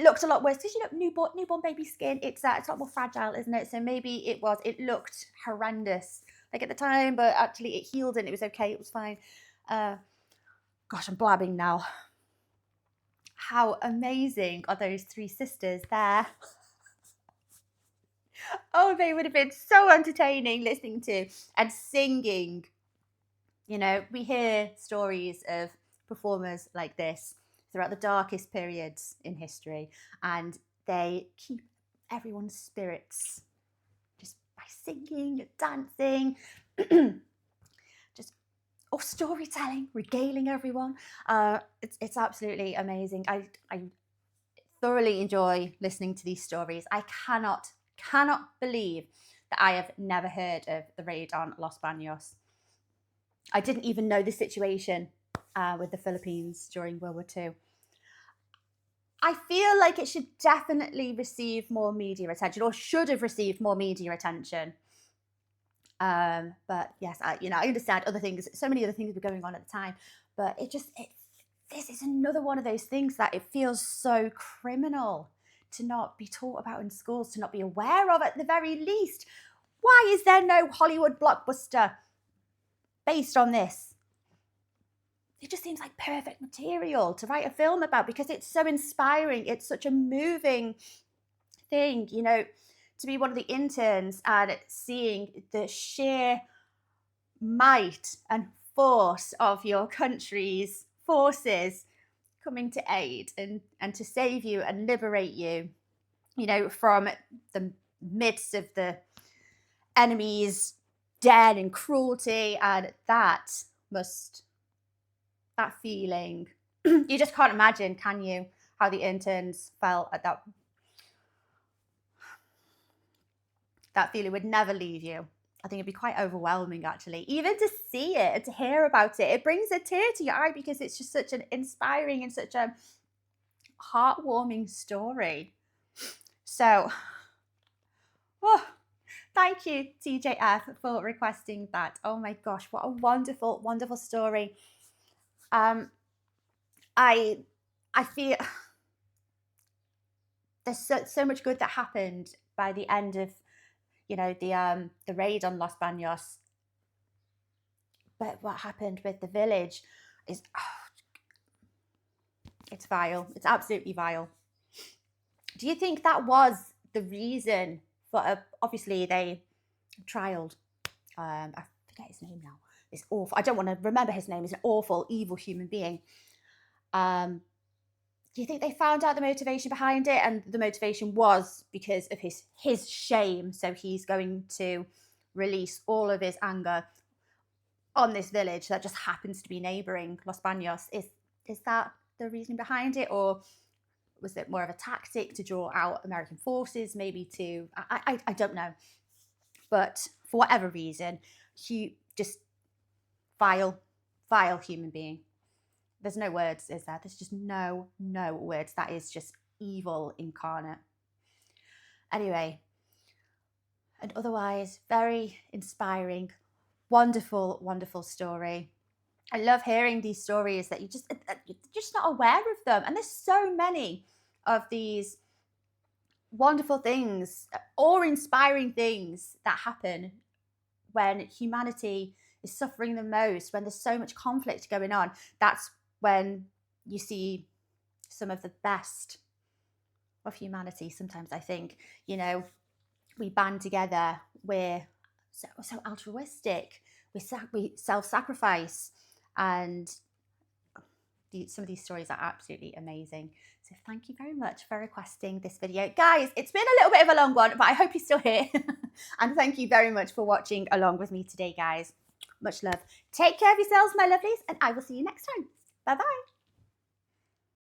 [SPEAKER 1] looked a lot worse because, you know, newborn baby skin, it's a lot more fragile, isn't it? So maybe it looked horrendous like at the time, but actually it healed and it was okay. It was fine. Gosh, I'm blabbing now. How amazing are those 3 sisters there? Oh, they would have been so entertaining listening to and singing. You know, we hear stories of performers like this throughout the darkest periods in history, and they keep everyone's spirits just by singing and dancing, storytelling, regaling everyone. It's absolutely amazing. I thoroughly enjoy listening to these stories. I cannot believe that I have never heard of the raid on Los Baños. I didn't even know the situation with the Philippines during World War II. I feel like it should definitely receive more media attention, or should have received more media attention. But yes, I understand other things. So many other things were going on at the time, but this is another one of those things that it feels so criminal to not be taught about in schools, to not be aware of at the very least. Why is there no Hollywood blockbuster based on this? It just seems like perfect material to write a film about because it's so inspiring. It's such a moving thing, you know, to be one of the interns and seeing the sheer might and force of your country's forces coming to aid and to save you and liberate you, you know, from the midst of the enemy's dead and cruelty, and that feeling, you just can't imagine, can you, how the interns felt at that feeling would never leave you. I think it'd be quite overwhelming, actually, even to see it and to hear about it. It brings a tear to your eye because it's just such an inspiring and such a heartwarming story. So, thank you, TJF, for requesting that. Oh my gosh, what a wonderful, wonderful story. I feel there's so much good that happened by the end of, you know, the raid on Los Baños. But what happened with the village is, it's vile. It's absolutely vile. Do you think that was the reason for, obviously they trialed, I forget his name now. It's awful. I don't want to remember his name. He's an awful, evil human being. Do you think they found out the motivation behind it? And the motivation was because of his shame. So he's going to release all of his anger on this village that just happens to be neighboring Los Baños. Is that the reason behind it? Or was it more of a tactic to draw out American forces, maybe to, I don't know. but for whatever reason, just vile human being. There's no words, is there? There's just no words. That is just evil incarnate. Anyway, and otherwise, very inspiring, wonderful story. I love hearing these stories that you're just not aware of them. And there's so many of these wonderful things, awe-inspiring things that happen when humanity is suffering the most, when there's so much conflict going on. That's when you see some of the best of humanity. Sometimes I think, you know, we band together, we're so altruistic, we self-sacrifice, and some of these stories are absolutely amazing. So thank you very much for requesting this video. Guys, it's been a little bit of a long one, but I hope you're still here. And thank you very much for watching along with me today, guys. Much love. Take care of yourselves, my lovelies, and I will see you next time. Bye-bye.